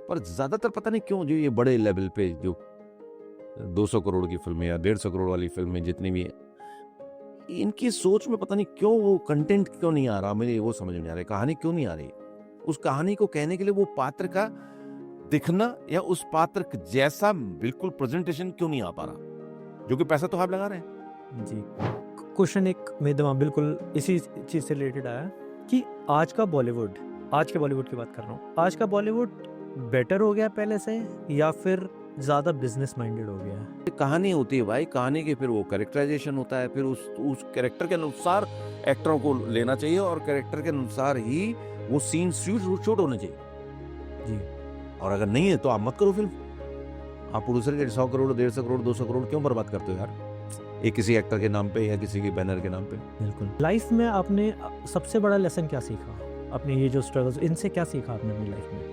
पर ज्यादातर पता नहीं क्यों जो ये बड़े लेवल पे जो 200 करोड़ की फिल्में या 150 करोड़ वाली फिल्में जितनी भी है, इनकी सोच में पता नहीं क्यों वो कंटेंट क्यों नहीं आ रहा, मुझे वो समझ में नहीं आ रहा है, कहानी क्यों नहीं आ रही। उस कहानी को कहने के लिए वो पात्र का दिखना या उस पात्र जैसा बिल्कुल प्रेजेंटेशन क्यों नहीं आ पा रहा, जो कि पैसा तो आप लगा रहे हैं। जी, क्वेश्चन एक मेरे दिमाग बिल्कुल इसी चीज़ से रिलेटेड आया कि आज के बॉलीवुड की बात कर रहा हूँ, आज का बॉलीवुड बेटर हो गया पहले से या फिर ज़्यादा बिजनेस माइंडेड हो गया है? कहानी होती है भाई, कहानी के फिर वो कैरेक्टराइजेशन होता है, फिर उस कैरेक्टर के अनुसार एक्टरों को लेना चाहिए और कैरेक्टर के अनुसार ही वो सीन शूट होने चाहिए जी, और अगर नहीं है तो आप मत करो फिल्म। आप प्रोड्यूसर के 100 करोड़ 150 करोड़ 200 करोड़ क्यों बर्बाद करते हो यार, एक किसी एक्टर के नाम पे या किसी के बैनर के नाम पे। बिल्कुल। लाइफ में आपने सबसे बड़ा लेसन क्या सीखा अपने ये जो स्ट्रगल्स, इनसे क्या सीखा आपने अपनी लाइफ में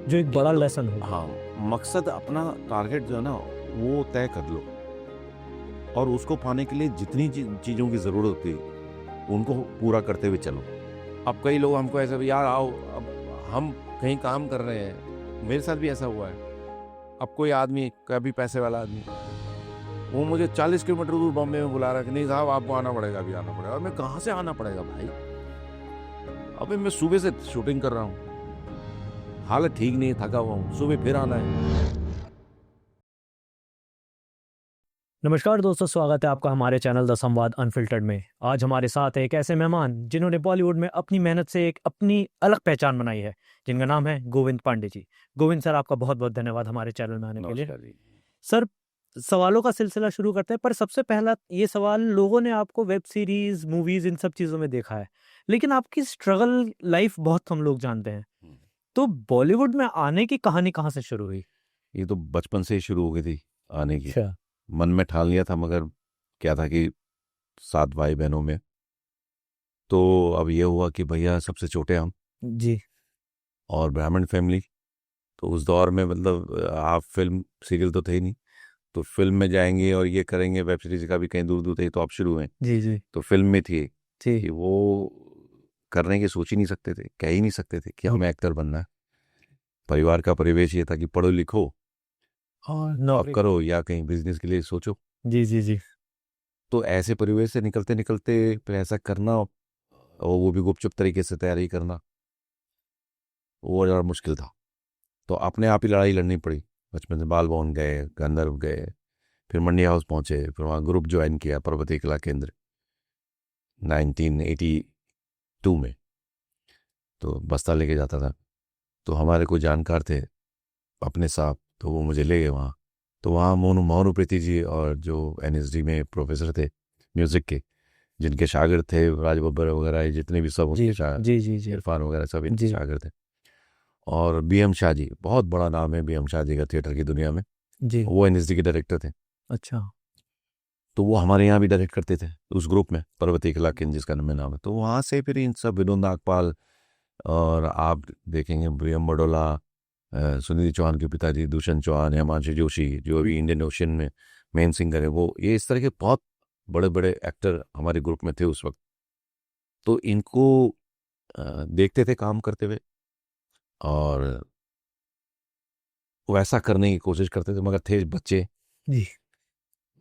जो एक बड़ा लेसन हो? हाँ, मकसद अपना टारगेट जो है ना वो तय कर लो और उसको पाने के लिए जितनी चीज़ों की ज़रूरत होती है उनको पूरा करते हुए चलो। अब कई लोग हमको ऐसे यार आओ, अब हम कहीं काम कर रहे हैं, मेरे साथ भी ऐसा हुआ है। अब कोई आदमी, कभी पैसे वाला आदमी, वो मुझे 40 किलोमीटर दूर बॉम्बे में बुला रहा है कि नहीं साहब आपको आना पड़ेगा, अभी आना पड़ेगा। और मैं कहाँ से आना पड़ेगा भाई, अबे मैं सुबह से शूटिंग कर रहा हूँ, हालत ठीक नहीं है, थका हुआ हूँ, सुबह फिर आना है। नमस्कार दोस्तों, स्वागत है आपका हमारे चैनल द संवाद अनफिल्टर्ड में। आज हमारे साथ है एक ऐसे मेहमान जिन्होंने बॉलीवुड में अपनी मेहनत से एक अपनी अलग पहचान बनाई है, जिनका नाम है गोविंद पांडे जी। गोविंद सर, आपका बहुत बहुत धन्यवाद हमारे चैनल में आने के लिए। सर, सवालों का सिलसिला शुरू करते हैं, पर सबसे पहला ये सवाल, लोगों ने आपको वेब सीरीज, मूवीज, इन सब चीज़ों में देखा है, लेकिन आपकी स्ट्रगल लाइफ बहुत कम लोग जानते हैं। तो बॉलीवुड में आने की कहानी कहाँ से शुरू हुई? ये तो बचपन से ही शुरू हो गई थी आने की। अच्छा। मन में ठान लिया था, मगर क्या था कि 7 भाई बहनों में तो अब ये हुआ कि भैया सबसे छोटे हम जी। और ब्राह्मण फैमिली, तो उस दौर में मतलब आप फिल्म सीरियल तो थे ही नहीं, तो फिल्म में जाएंगे और ये करेंगे, वेब सीरीज का भी कहीं दूर दूर थे तो आप शुरू हुए। जी जी तो फिल्म में थी जी। कि वो करने की सोच ही नहीं सकते थे, कह ही नहीं सकते थे कि हमें एक्टर बनना है। परिवार का परिवेश ये था कि पढ़ो लिखो और जॉब नौकरी। करो या कहीं बिजनेस के लिए सोचो। जी जी जी। तो ऐसे परिवेश से निकलते निकलते फिर ऐसा करना, और वो भी गुपचुप तरीके से तैयारी करना, वो ज़रा मुश्किल था। तो अपने आप ही लड़ाई लड़नी पड़ी। बचपन से बाल भवन गए, गंधर्व गए, फिर मंडी हाउस पहुंचे, फिर वहाँ ग्रुप ज्वाइन किया पर्वती कला केंद्र 1982 में। तो बस्ता लेके जाता था, तो हमारे कोई जानकार थे अपने साहब, तो वो मुझे ले गए वहाँ। तो वहाँ मोनू मोनू प्रीति जी और जो एनएसडी में प्रोफेसर थे म्यूज़िक के, जिनके शागिर्द थे राज बब्बर वगैरह, ये जितने भी सब जी उनके जी जी जी इरफान वगैरह सब इनके जी शागिर्द थे। और बीएम शाह जी, बहुत बड़ा नाम है बीएम शाह जी का थिएटर की दुनिया में, जी। वो एनएसडी के डायरेक्टर थे। अच्छा। तो वो हमारे यहाँ भी डायरेक्ट करते थे उस ग्रुप में, पर्वती कला केंद्र जिसका नाम है। तो वहाँ से फिर इन सब विनोद नागपाल, और आप देखेंगे प्रियम बडोला, सुनील चौहान के पिताजी दुष्यंत चौहान, हिमांशु जोशी जो अभी इंडियन ओशन में मेन सिंगर है, वो ये इस तरह के बहुत बड़े बड़े एक्टर हमारे ग्रुप में थे उस वक्त। तो इनको देखते थे काम करते हुए और वैसा करने की कोशिश करते थे, मगर थे बच्चे। जी।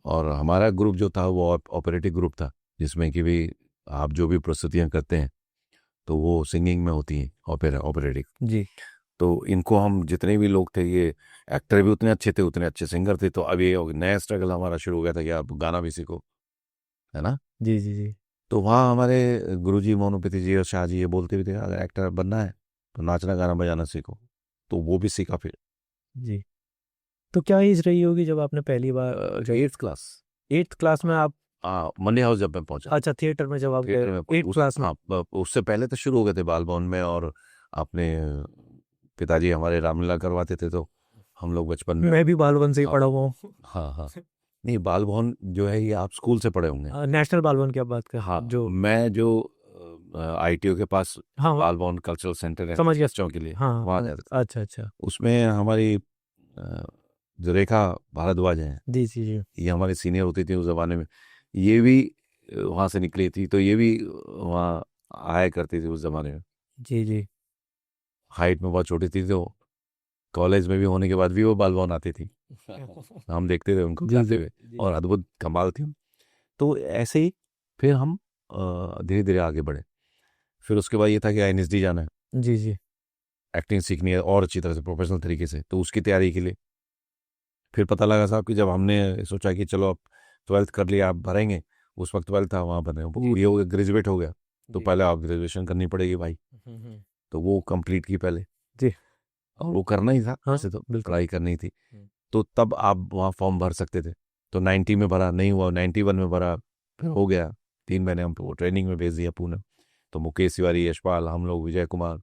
और हमारा ग्रुप जो था वो ऑपरेटिव ग्रुप था, जिसमें कि भी आप जो भी प्रस्तुतियाँ करते हैं तो वो सिंगिंग में होती हैं, ऑपरेटिव। जी। तो इनको हम जितने भी लोग थे, ये एक्टर भी उतने अच्छे थे, उतने अच्छे सिंगर थे। तो अब ये नया स्ट्रगल हमारा शुरू हो गया था कि आप गाना भी सीखो, है ना। जी जी जी। तो वहाँ हमारे गुरुजी मोनूपति जी और शाह जी ये बोलते भी थे, अगर एक्टर बनना है तो नाचना गाना बजाना सीखो। तो वो भी सीखा फिर। जी। तो क्या एज रही होगी जब आपने पहली बार, जब 8th क्लास, 8th क्लास में आप? हाँ, मंडी हाउस जब मैं पहुंचा, अच्छा, थिएटर में जब आप गए थिएटर में 8th क्लास में? हाँ, उससे पहले तो शुरू हो गए थे बाल भवन में। और अपने पिताजी हमारे रामलीला करवाते थे, तो हम लोग बचपन में। मैं भी बालवन से ही हाँ पढ़ा हुआ हूँ। हाँ हाँ। नहीं, बाल भवन जो है ये आप स्कूल से पढ़े होंगे। नेशनल बालवन की आप बात कर, हाँ, जो? मैं जो आईटीओ के पास हाँ, बाल भवन कल्चरल सेंटर है समझ गया। बच्चों के लिए, हाँ वहाँ हाँ, जाते थे। अच्छा अच्छा। उसमें हमारी जो रेखा भारद्वाज हैं, जी जी जी ये हमारी सीनियर होती थी उस ज़माने में, ये भी वहाँ से निकली थी, तो ये भी वहाँ आया करती थी उस ज़माने में। जी जी। हाइट में बहुत छोटी थी, तो कॉलेज में भी होने के बाद भी वो बालबॉन आती थी, हम देखते थे उनको जी, गाते जी, हुए, जी। और अद्भुत कमाल थी। तो ऐसे ही फिर हम धीरे धीरे आगे बढ़े। फिर उसके बाद ये था कि एनएसडी जाना है, जी, जी। एक्टिंग सीखनी है और अच्छी तरह से प्रोफेशनल तरीके से, तो उसकी तैयारी के लिए फिर पता लगा साहब कि जब हमने सोचा कि चलो अब 12th कर लिया, आप भरेंगे, उस वक्त 12 था, वहाँ भरे, वो ये हो गया, ग्रेजुएट हो गया, तो जी। पहले आप ग्रेजुएशन करनी पड़ेगी भाई। हम्म। तो वो कंप्लीट की पहले, जी। और वो करना ही था, हाँ, वैसे तो बिल्कुल। पढ़ाई करनी थी। हम्म। तो तब आप वहाँ फॉर्म भर सकते थे। तो 90 में भरा, नहीं हुआ, 91 में भरा, फिर हो गया। 3 महीने हम वो ट्रेनिंग में भेज दिया पूना। तो मुकेश तिवारी, यशपाल, हम लोग, विजय कुमार,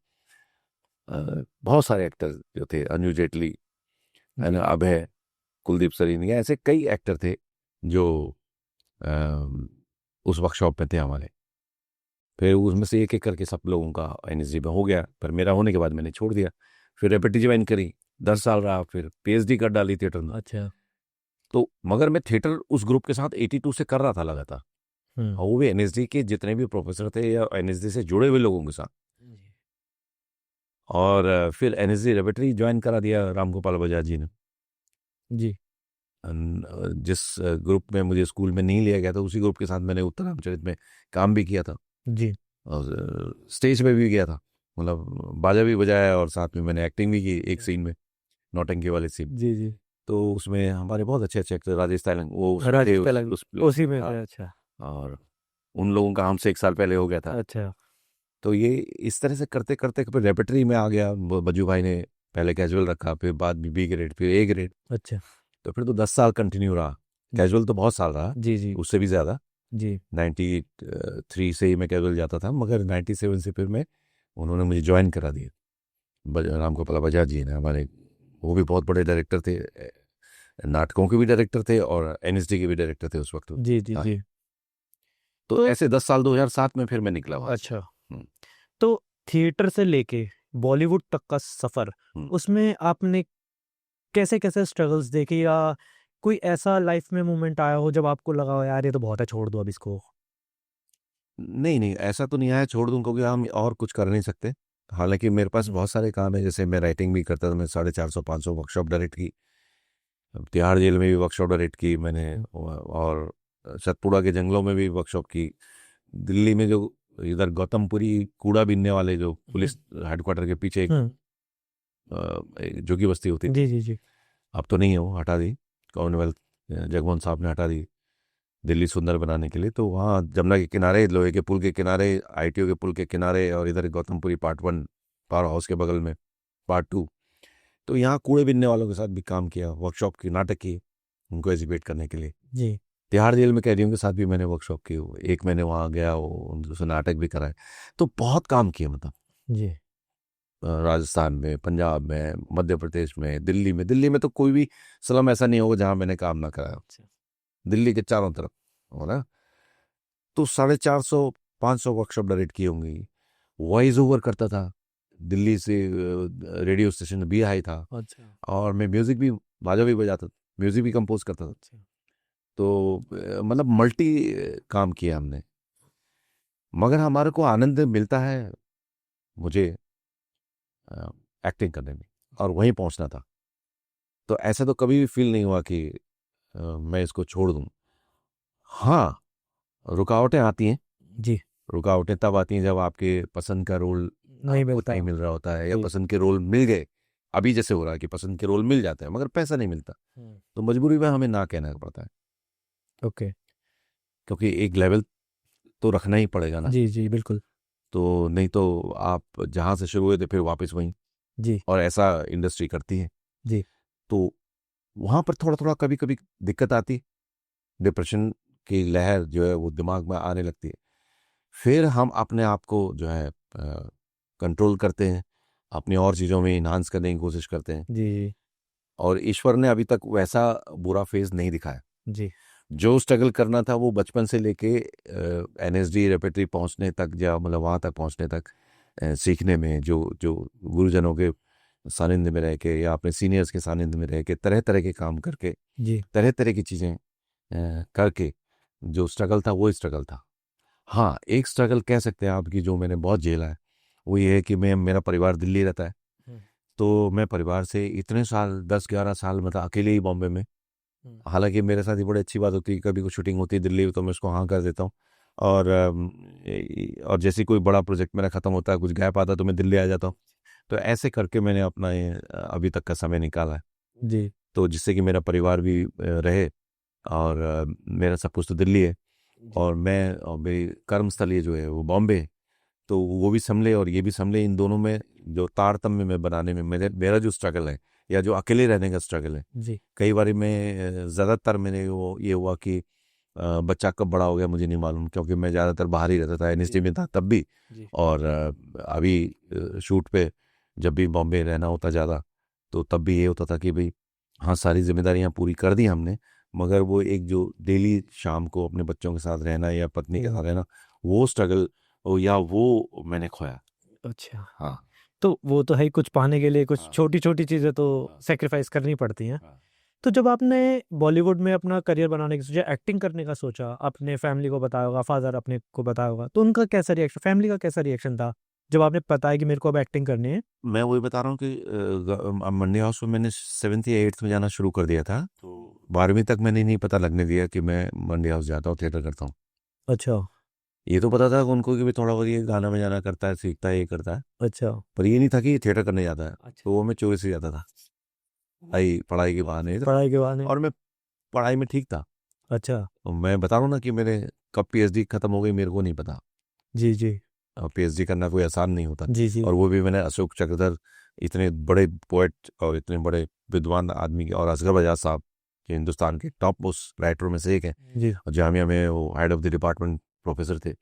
बहुत सारे एक्टर जो थे, अंजू जेटली, है ना, अभय, कुलदीप सरीन, ऐसे कई एक्टर थे जो उस वर्कशॉप में थे हमारे। फिर उसमें से एक एक करके सब लोगों का एनएसडी में हो गया, पर मेरा होने के बाद मैंने छोड़ दिया। फिर रेपेटी ज्वाइन करी, 10 साल रहा, फिर पीएचडी कर डाली थिएटर में। अच्छा। तो मगर मैं थिएटर उस ग्रुप के साथ 82 से कर रहा था लगातार, हम्म। और वो भी एनएसडी के जितने भी प्रोफेसर थे या एनएसडी से जुड़े हुए लोगों के साथ। और फिर एनएसडी रेपेटरी ज्वाइन करा दिया रामगोपाल बजाज जी ने। जी। जिस ग्रुप में मुझे स्कूल में नहीं लिया गया था, उसी ग्रुप के साथ मैंने उत्तर रामचरित में काम भी किया था, जी। और स्टेज पे भी गया था, मतलब बाजा भी बजाया, और साथ में मैंने एक्टिंग भी की एक सीन में, नौटंकी वाले सीन। जी, जी। तो उसमें हमारे बहुत अच्छे अच्छे एक्टर, राजेश तायलंग, वो थे राजेश तेलंग उस play उसी में हाँ, थे। अच्छा। और उन लोगों का हमसे 1 साल पहले हो गया था। अच्छा। तो ये इस तरह से करते करते फिर रेपेटरी में आ गया। बज्जू भाई ने पहले कैजुअल रखा, फिर बाद में बी ग्रेड, फिर ए ग्रेड। अच्छा। तो फिर तो 10 साल कंटिन्यू रहा। कैजुअल तो बहुत साल रहा, जी, जी। उससे भी ज़्यादा। जी। 93 से ही मैं कैजुअल जाता था, मगर 97 से फिर मैं, उन्होंने मुझे ज्वाइन करा दिया। रामगोपाल बजाज जी ने हमारे, वो भी बहुत बड़े डायरेक्टर थे, नाटकों के भी डायरेक्टर थे और एनएसडी के भी डायरेक्टर थे उस वक्त। जी, जी, हाँ, जी। तो तो ऐसे 10 साल 2007 में फिर मैं निकला वहाँ से। अच्छा, हम्म, तो थिएटर से लेके बॉलीवुड तक का सफर, हम्म। उसमें आपने कैसे-कैसे स्ट्रगल्स देखे, या कोई ऐसा लाइफ में मोमेंट आया हो जब आपको लगा हो यार ये तो बहुत है, छोड़ दो अब इसको? नहीं नहीं, ऐसा तो नहीं आया छोड़ दूं, क्योंकि हम और कुछ कर नहीं सकते। हालांकि मेरे पास बहुत सारे काम है, जैसे मैं राइटिंग भी करता था, मैं 450-500 वर्कशॉप डायरेक्ट की, तिहाड़ जेल में भी वर्कशॉप डायरेक्ट की मैंने, और सतपुड़ा के जंगलों में भी वर्कशॉप की। दिल्ली में जो इधर गौतमपुरी कूड़ा बीनने वाले, जो पुलिस हेडक्वार्टर के पीछे एक हुँ। एक जोगी बस्ती होती थी, जी, जी, जी। अब तो नहीं है, वो हटा दी, कॉमनवेल्थ जगमोहन साहब ने हटा दी दिल्ली सुंदर बनाने के लिए। तो वहाँ जमुना के किनारे, लोहे के पुल के किनारे, आईटीओ के पुल के किनारे, और इधर गौतमपुरी पार्ट 1 पावर हाउस के बगल में पार्ट 2, तो यहाँ कूड़े बीनने वालों के साथ भी काम किया, वर्कशॉप की, नाटक की, उनको एजुकेट करने के लिए। जी। तिहाड़ जेल में कैदियों के साथ भी मैंने वर्कशॉप की, एक महीने वहाँ गया, वो उनसे नाटक भी कराए। तो बहुत काम किए, मतलब जी। राजस्थान में, पंजाब में, मध्य प्रदेश में, दिल्ली में तो कोई भी स्लम ऐसा नहीं होगा जहाँ मैंने काम ना कराया, दिल्ली के चारों तरफ, हो ना। तो 450-500 वर्कशॉप डायरेक्ट की होंगी। वॉइस ओवर करता था, दिल्ली से रेडियो स्टेशन बी हाई था, अच्छा। और मैं म्यूजिक भी, बाजा भी बजाता था, म्यूजिक भी कंपोज करता था। अच्छा। तो मतलब मल्टी काम किया हमने, मगर हमारे को आनंद मिलता है, मुझे एक्टिंग करने में, और वहीं पहुंचना था। तो ऐसा तो कभी भी फील नहीं हुआ कि मैं इसको छोड़ दूं। हाँ, रुकावटें आती हैं। जी। रुकावटें तब आती हैं जब आपके पसंद का रोल नहीं आपको मिलता। नहीं मिल रहा होता है, या जी। पसंद के रोल मिल गए, अभी जैसे हो रहा है कि पसंद के रोल मिल जाते हैं मगर पैसा नहीं मिलता, हुँ। तो मजबूरी में हमें ना कहना पड़ता है, ओके। क्योंकि एक लेवल तो रखना ही पड़ेगा ना। जी, जी, बिल्कुल। तो नहीं तो आप जहाँ से शुरू हुए थे फिर वापस वहीं, जी। और ऐसा इंडस्ट्री करती है। जी। तो वहाँ पर थोड़ा थोड़ा कभी कभी दिक्कत आती, डिप्रेशन की लहर जो है वो दिमाग में आने लगती है। फिर हम अपने आप को जो है कंट्रोल करते हैं, अपनी और चीज़ों में इन्हांस करने की कोशिश करते हैं, जी, जी। और ईश्वर ने अभी तक वैसा बुरा फेज नहीं दिखाया। जी। जो स्ट्रगल करना था वो बचपन से लेके एनएसडी रेपेटरी पहुंचने तक, या मतलब वहाँ तक पहुंचने तक, सीखने में, जो जो गुरुजनों के सानिध्य में रह के, या अपने सीनियर्स के सानिध्य में रह के, तरह तरह के काम करके, जी। तरह तरह की चीज़ें करके, जो स्ट्रगल था वो स्ट्रगल था। हाँ, एक स्ट्रगल कह सकते हैं आप कि जो मैंने बहुत झेला है, वो ये है कि मैं, मेरा परिवार दिल्ली रहता है, हुँ। तो मैं परिवार से इतने साल 10-11 साल मतलब अकेले ही बॉम्बे में। हालांकि मेरे साथ ही बड़ी अच्छी बात होती है, कभी कोई शूटिंग होती है दिल्ली तो मैं उसको हाँ कर देता हूँ। और और जैसे कोई बड़ा प्रोजेक्ट मेरा ख़त्म होता है, कुछ गैप आता है, तो मैं दिल्ली आ जाता हूँ। तो ऐसे करके मैंने अपना ये अभी तक का समय निकाला है। जी तो जिससे कि मेरा परिवार भी रहे, और मेरा सब कुछ तो दिल्ली है, और मैं और मेरी कर्मस्थली जो है वो बॉम्बे है। तो वो भी संभले और ये भी संभले, इन दोनों में जो तारतम्य में बनाने में मेरा जो स्ट्रगल है, या जो अकेले रहने का स्ट्रगल है। जी कई बार मैं ज़्यादातर मैंने वो ये हुआ कि बच्चा कब बड़ा हो गया मुझे नहीं मालूम, क्योंकि मैं ज़्यादातर बाहर ही रहता था, एनएसडी में था तब भी। जी और अभी शूट पे जब भी बॉम्बे रहना होता ज़्यादा, तो तब भी ये होता था कि भाई हाँ, सारी जिम्मेदारियां पूरी कर दी हमने, मगर वो एक जो डेली शाम को अपने बच्चों के साथ रहना या पत्नी के साथ रहना, वो स्ट्रगल या वो मैंने खोया। अच्छा। हाँ तो वो तो है ही, कुछ पाने के लिए कुछ हाँ छोटी छोटी चीज़ें तो हाँ सेक्रीफाइस करनी पड़ती हैं। हाँ। तो जब आपने बॉलीवुड में अपना करियर बनाने की सोचा, एक्टिंग करने का सोचा, अपने फैमिली को बताया होगा, फादर अपने को बताया होगा, तो उनका कैसा रिएक्शन, फैमिली का कैसा रिएक्शन था जब आपने बताया कि मेरे को अब एक्टिंग करनी है? मैं वही बता रहा हूँ कि मंडी हाउस में मैंने 7th या 8th में जाना शुरू कर दिया था, तो 12वीं तक मैंने नहीं पता लगने दिया कि मैं मंडी हाउस जाता हूँ, थिएटर करता हूँ। अच्छा ये तो पता था कि उनको कि भी थोड़ा बहुत ये गाना बजाना करता है, सीखता है, ये करता है, अच्छा पर ये नहीं था कि ये थिएटर करने जाता है। अच्छा। तो वो मैं चोरी से जाता था, पढ़ाई के बहाने। पढ़ाई के बाद और मैं पढ़ाई में ठीक था। अच्छा। तो मैं बता रहा हूँ ना कि मेरे कब पीएचडी खत्म हो गई मेरे को नहीं पता। जी जी और पीएचडी करना कोई आसान नहीं होता। जी जी और वो भी मैंने अशोक चक्रधर, इतने बड़े पोएट और इतने बड़े विद्वान आदमी के, और असगर बजाज साहब, जो हिंदुस्तान के टॉप मोस्ट राइटरों में से एक है, जी और जामिया में वो head of the department professor थे,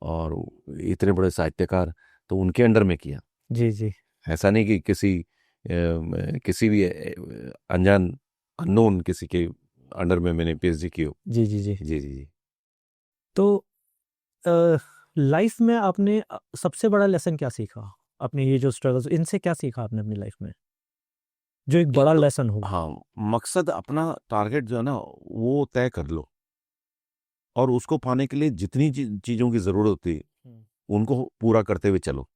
और इतने बड़े साहित्यकार, तो उनके अंडर में किया। जी जी ऐसा नहीं कि किसी भी अनजान अननोन किसी के अंडर में मैंने पीएचडी की हो। जी जी जी। जी जी जी। तो लाइफ में आपने सबसे बड़ा लेसन क्या सीखा? अपने ये जो स्ट्रगल्स, इनसे क्या सीखा आपने अपनी लाइफ में, जो एक एक बड़ा तो लेसन हो? हाँ, मकसद अपना टारगेट जो है ना वो तय कर लो, और उसको पाने के लिए जितनी चीज़ों की ज़रूरत होती है उनको पूरा करते हुए चलो।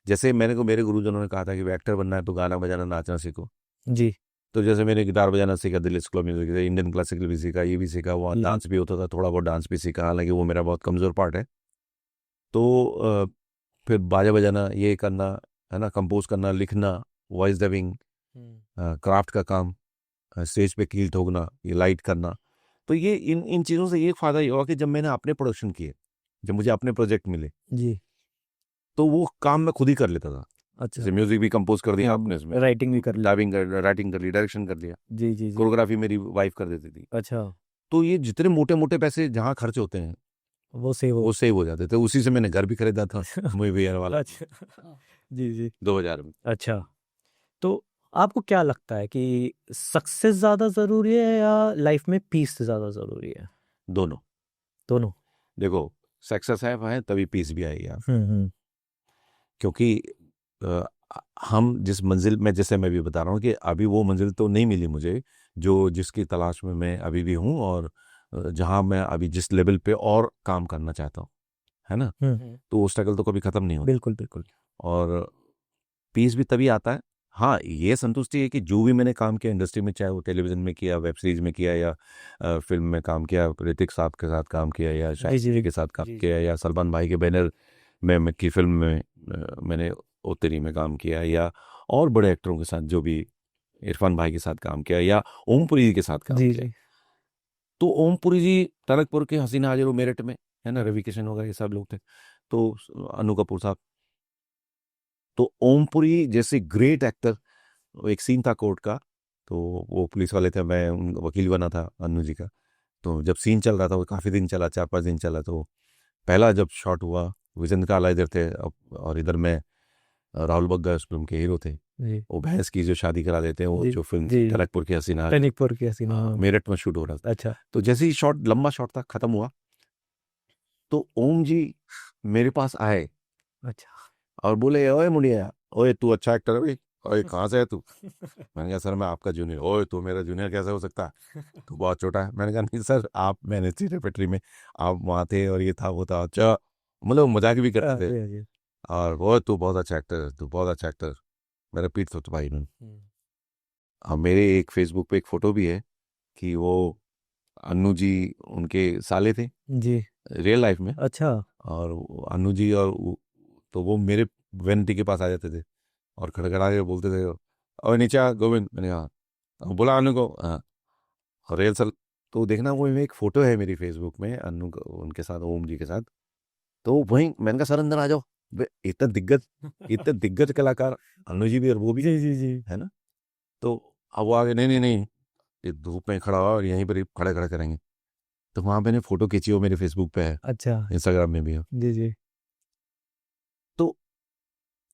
जैसे मेरे गुरुजनों ने कहा था कि एक्टर बनना है तो गाना बजाना नाचना सीखो। जी तो जैसे मैंने गिटार बजाना सीखा दिल्ली स्कूल ऑफ म्यूजिक से, इंडियन क्लासिकल भी सीखा, ये भी सीखा, वहाँ जी डांस भी होता था, थोड़ा बहुत डांस भी सीखा, हालांकि वो मेरा बहुत कमज़ोर पार्ट है। तो फिर बाजा बजाना, ये करना, है ना, कंपोज करना, लिखना, वॉइस डबिंग, क्राफ्ट का काम, स्टेज पे कील ठोकना, ये लाइट करना। तो ये इन इन चीज़ों से ये फ़ायदा ये हुआ कि जब मैंने अपने प्रोडक्शन किए, जब मुझे अपने प्रोजेक्ट मिले, जी। तो वो काम मैं खुद ही कर लेता था। अच्छा। जैसे म्यूजिक भी कंपोज कर दिया आपने, इसमें राइटिंग भी कर ली? राइटिंग कर ली, डायरेक्शन कर दिया, जी जी जी। कोरियोग्राफी मेरी वाइफ कर देती थी। अच्छा। तो ये जितने मोटे मोटे पैसे जहाँ खर्च होते हैं वो सेव हो। वो सेव हो जाते थे। उसी से मैंने घर भी खरीदा था, मूवी वाला, अच्छा। जी जी। 2000 में। अच्छा। तो आपको क्या लगता है कि सक्सेस ज़्यादा ज़रूरी है या लाइफ में पीस ज़्यादा ज़रूरी है? दोनों। दोनों। देखो, सक्सेस है तभी पीस भी आएगी आप, क्योंकि अ, हम जिस मंजिल में, जैसे मैं भी बता रहा हूँ कि अभी वो मंजिल तो नहीं मिली मुझे जो जिसकी तलाश में मैं अभी भी हूँ, और जहाँ मैं अभी जिस लेवल पे और काम करना चाहता हूँ, है ना, तो वो स्ट्रगल तो कभी ख़त्म नहीं होता। बिल्कुल बिल्कुल। और पीस भी तभी आता है। हाँ, ये संतुष्टि है कि जो भी मैंने काम किया इंडस्ट्री में, चाहे वो टेलीविज़न में किया, वेब सीरीज़ में किया, या फ़िल्म में काम किया, ऋतिक साहब के साथ काम किया, या जी जी शाहिद के साथ काम किया, या सलमान भाई के बैनर में की फ़िल्म में मैंने ओ तेरी में काम किया, या और बड़े एक्टरों के साथ जो भी, इरफान भाई के साथ काम किया, या ओमपुरी जी के साथ काम जी किया। जी तो ओमपुरी जी टनकपुर के हसीना हाजिर मेरठ में, है ना, रवि किशन वगैरह ये सब लोग थे, तो अनु कपूर साहब। तो ओमपुरी जैसे ग्रेट एक्टर, एक सीन था कोर्ट का, तो वो पुलिस वाले थे, मैं वकील बना था अनु जी का। तो जब सीन चल रहा था, वो काफ़ी दिन चला, 4-5 दिन चला, तो पहला जब शॉट हुआ, विजेंद्र काला इधर थे, और इधर मैं, राहुल बग्गा उस फिल्म के हीरो थे। जी वो भैंस की जो शादी करा देते हैं, वो जी जो फिल्म जी। टनकपुर की हसीना, टनिकपुर की हसीना। मेरठ में शूट हो रहा था। अच्छा तो जैसे ही शॉट, लंबा शॉट था, खत्म हुआ, तो ओम जी मेरे पास आए अच्छा। और बोले, ओए मुंडिया, ओए तू अच्छा एक्टर है भाई, ओए कहाँ से है तू? मैंने कहा सर मैं आपका जूनियर। ओए तू मेरा जूनियर कैसे हो सकता है, तू बहुत छोटा है। मैंने कहा नहीं सर, आप मैंने थी रेपेट्री में, आप वहाँ थे, और ये था वो था। अच्छा, मतलब मजाक भी करते थे। और वो, तू बहुत अच्छा एक्टर है, तू बहुत अच्छा एक्टर। मेरा पीठ थपथपाई इन्होंने। अब मेरे एक फेसबुक पे एक फोटो भी है कि वो अन्नू जी उनके साले थे जी। रियल लाइफ में। अच्छा। और वो अन्नू जी और तो वो मेरे वेनिटी के पास आ जाते थे और खड़खड़ा के बोलते थे, और नीचे आ गोविंद। मैंने कहा, बोला अन्नू को, हाँ। और रियल सल तो देखना, वो एक फोटो है मेरी फेसबुक में अन्नू उनके साथ, ओम जी के साथ। तो वहीं मैंने कहा, सर अंदर आ जाओ। इतने दिग्गज कलाकार अन्नू जी भी और वो भी, जी जी जी। है ना। तो अब वो आगे, नहीं नहीं नहीं, ये धूप में खड़ा हुआ और यहीं पर ही खड़े खड़े करेंगे। तो वहां मैंने फोटो खींची, वो मेरे फेसबुक पे है, अच्छा। इंस्टाग्राम में भी है। जी जी। तो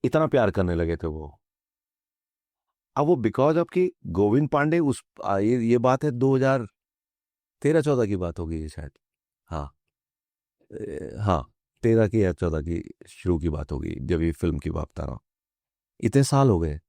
इतना प्यार करने लगे थे वो। अब वो बिकॉज ऑफ कि गोविंद पांडे ये बात है 2013-14 की बात होगी ये शायद। हाँ, हाँ, 13 की या 14 की शुरू की बात होगी जब ये फिल्म की बात बता रहा हूँ। इतने साल हो गए।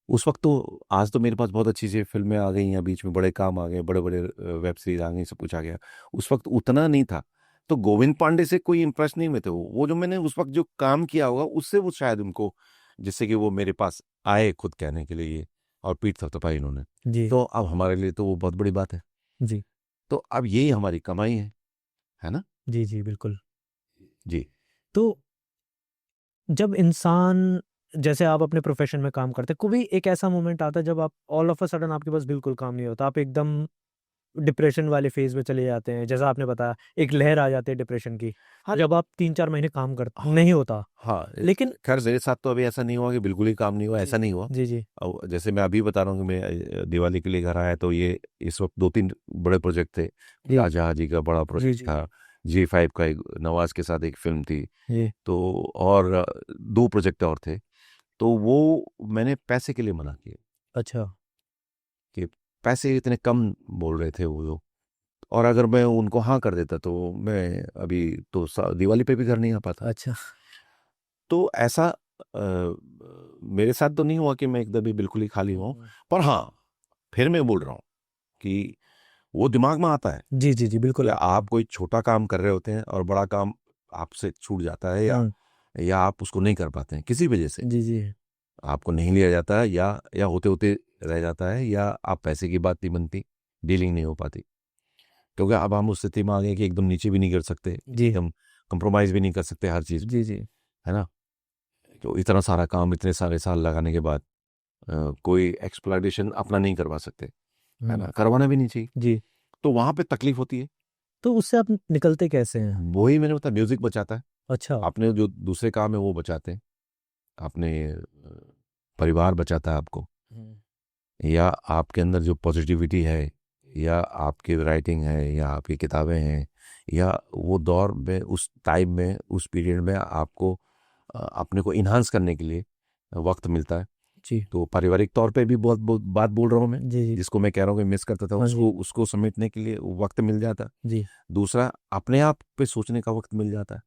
उस वक्त तो, आज तो मेरे पास बहुत अच्छी सी फिल्में आ गई हैं, बीच में बड़े काम आ गए, बड़े बड़े वेब सीरीज आ गई, सब कुछ आ गया। उस वक्त उतना नहीं था। तो गोविंद पांडे से कोई इंप्रेस नहीं हुए थे। वो जो मैंने उस वक्त जो काम किया होगा उससे वो शायद उनको, जिससे कि वो मेरे पास आए खुद कहने के लिए ये, और पीठ थपथपाई इन्होंने। जी तो अब हमारे लिए तो वो बहुत बड़ी बात है। जी। तो अब यही हमारी कमाई है ना। जी जी बिल्कुल। जी। तो जब इंसान, जैसे आप अपने प्रोफेशन में काम करते हैं, कभी एक ऐसा मोमेंट आता है जब आप ऑल ऑफ अ सडन आपके पास बिल्कुल काम नहीं होता, आप एकदम डिप्रेशन वाले फेज में चले जाते हैं, जैसा आपने बताया एक लहर आ जाती है डिप्रेशन की, हाँ, जब आप 3-4 महीने काम करते हाँ, नहीं होता। हाँ। लेकिन खैर मेरे साथ तो अभी ऐसा नहीं हुआ कि बिल्कुल ही काम नहीं हुआ, जी ऐसा नहीं हुआ। जी जी अब जैसे मैं अभी बता रहा हूँ कि मैं दिवाली के लिए घर आया, तो ये इस वक्त 2-3 बड़े प्रोजेक्ट थे। जी राजा जी का बड़ा जी प्रोजेक्ट जी था, G5 का एक नवाज के साथ एक फिल्म थी। जी। तो और 2 प्रोजेक्ट और थे। तो वो मैंने पैसे के लिए मना किया अच्छा। कि पैसे इतने कम बोल रहे थे वो लोग। और अगर मैं उनको हाँ कर देता तो मैं अभी तो दिवाली पे भी घर नहीं आ पाता। अच्छा। तो ऐसा मेरे साथ तो नहीं हुआ कि मैं एकदम ही बिल्कुल ही खाली हुआ हूँ। पर हाँ, फिर मैं बोल रहा हूँ कि वो दिमाग में आता है जी जी जी कि बिल्कुल आता है। आप कोई छोटा काम कर रहे होते हैं और बड़ा काम आपसे छूट जाता है, या आप उसको नहीं कर पाते हैं किसी वजह से, जी जी आपको नहीं लिया जाता है, या होते होते रह जाता है, या आप पैसे की बात नहीं बनती, डीलिंग नहीं हो पाती। क्योंकि अब हम उस स्थिति में आ गए कि एकदम नीचे भी नहीं गिर सकते, जी एकदम कंप्रोमाइज भी नहीं कर सकते हर चीज़, जी जी। है ना। तो इतना सारा काम इतने सारे साल लगाने के बाद कोई एक्सप्लॉयटेशन अपना नहीं करवा सकते, है ना, करवाना भी नहीं चाहिए। जी। तो वहां पे तकलीफ होती है। तो उससे आप निकलते कैसे हैं? वही मैंने बताया, म्यूजिक बचाता है। अच्छा। अपने जो दूसरे काम है वो बचाते हैं, अपने परिवार बचाता है आपको, या आपके अंदर जो पॉजिटिविटी है, या आपकी राइटिंग है, या आपकी किताबें हैं, या वो दौर में, उस टाइम में, उस पीरियड में आपको अपने को इन्हांस करने के लिए वक्त मिलता है। जी तो पारिवारिक तौर पे भी बहुत बहुत बात बोल रहा हूँ मैं, जी जी। जिसको मैं कह रहा हूँ कि मिस करता था, हाँ जी। उसको समेटने के लिए वक्त मिल जाता। जी दूसरा, अपने आप पे सोचने का वक्त मिल जाता है।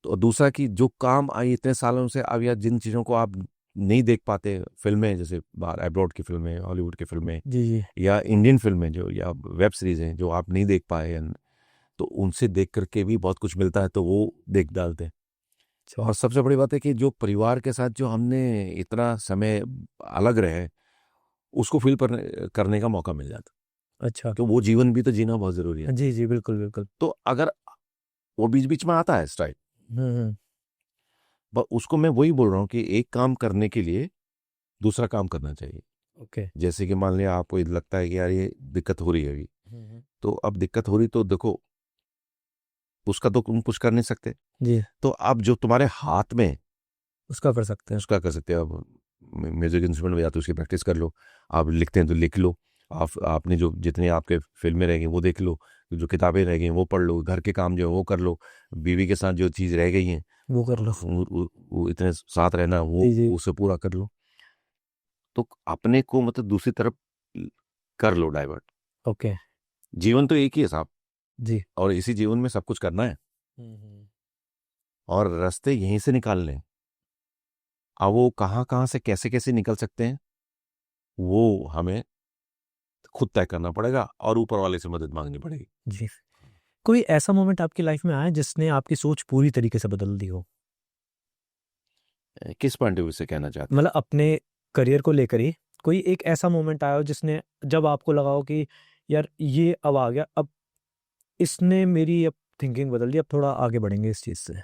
तो दूसरा कि जो काम आई इतने सालों से, अब या जिन चीज़ों को आप नहीं देख पाते, फिल्में जैसे बाहर अब्रॉड की फिल्में, हॉलीवुड की फिल्में, जी जी। या इंडियन फिल्में जो, या वेब सीरीज हैं जो आप नहीं देख पाए, तो उनसे देख करके भी बहुत कुछ मिलता है, तो वो देख डालते हैं। अच्छा। और सबसे बड़ी बात है कि जो परिवार के साथ जो हमने इतना समय अलग रहे, उसको फील करने का मौका मिल जाता। अच्छा। तो वो जीवन भी तो जीना बहुत जरूरी है। जी जी बिल्कुल बिल्कुल। तो अगर वो बीच बीच में आता है स्ट्राइक, हम्म। पर उसको मैं वही बोल रहा हूँ कि एक काम करने के लिए दूसरा काम करना चाहिए। ओके। जैसे कि मान लिया आपको ये लगता है कि यार ये दिक्कत हो रही है अभी, हम्म। तो अब दिक्कत हो रही तो देखो, उसका तो तुम कुछ कर नहीं सकते। जी। तो अब जो तुम्हारे हाथ में, उसका कर सकते हैं। उसका कर सकते हो। अब म्यूजिक इंस्ट्रूमेंट बजाते हो, उसकी प्रैक्टिस कर लो। आप लिखते हैं तो लिख लो। आपने जो जितने आपके फिल्में रह गई वो देख लो, जो किताबें रह गई वो पढ़ लो, घर के काम जो है वो कर लो, बीवी के साथ जो चीज़ रह गई हैं, वो कर लो। वो इतने साथ रहना, वो जी जी। उसे पूरा कर लो। तो अपने को मतलब दूसरी तरफ कर लो डाइवर्ट। ओके। जीवन तो एक ही है साहब, जी। और इसी जीवन में सब कुछ करना है, हम्म। और रास्ते यहीं से निकालने हैं। अब वो कहाँ कहाँ से कैसे कैसे निकल सकते हैं, वो हमें खुद तय करना पड़ेगा, और ऊपर वाले से मदद मांगनी पड़ेगी। जी। कोई ऐसा मोमेंट आपकी लाइफ में आया जिसने आपकी सोच पूरी तरीके से बदल दी हो? किस पॉइंट ऑफ व्यू से कहना चाहते हैं? मतलब अपने करियर को लेकर ही कोई एक ऐसा मोमेंट आया हो जिसने जब आपको लगा हो कि यार ये अब आ गया, अब इसने मेरी अब थिंकिंग बदल दी, अब थोड़ा आगे बढ़ेंगे इस चीज़ से?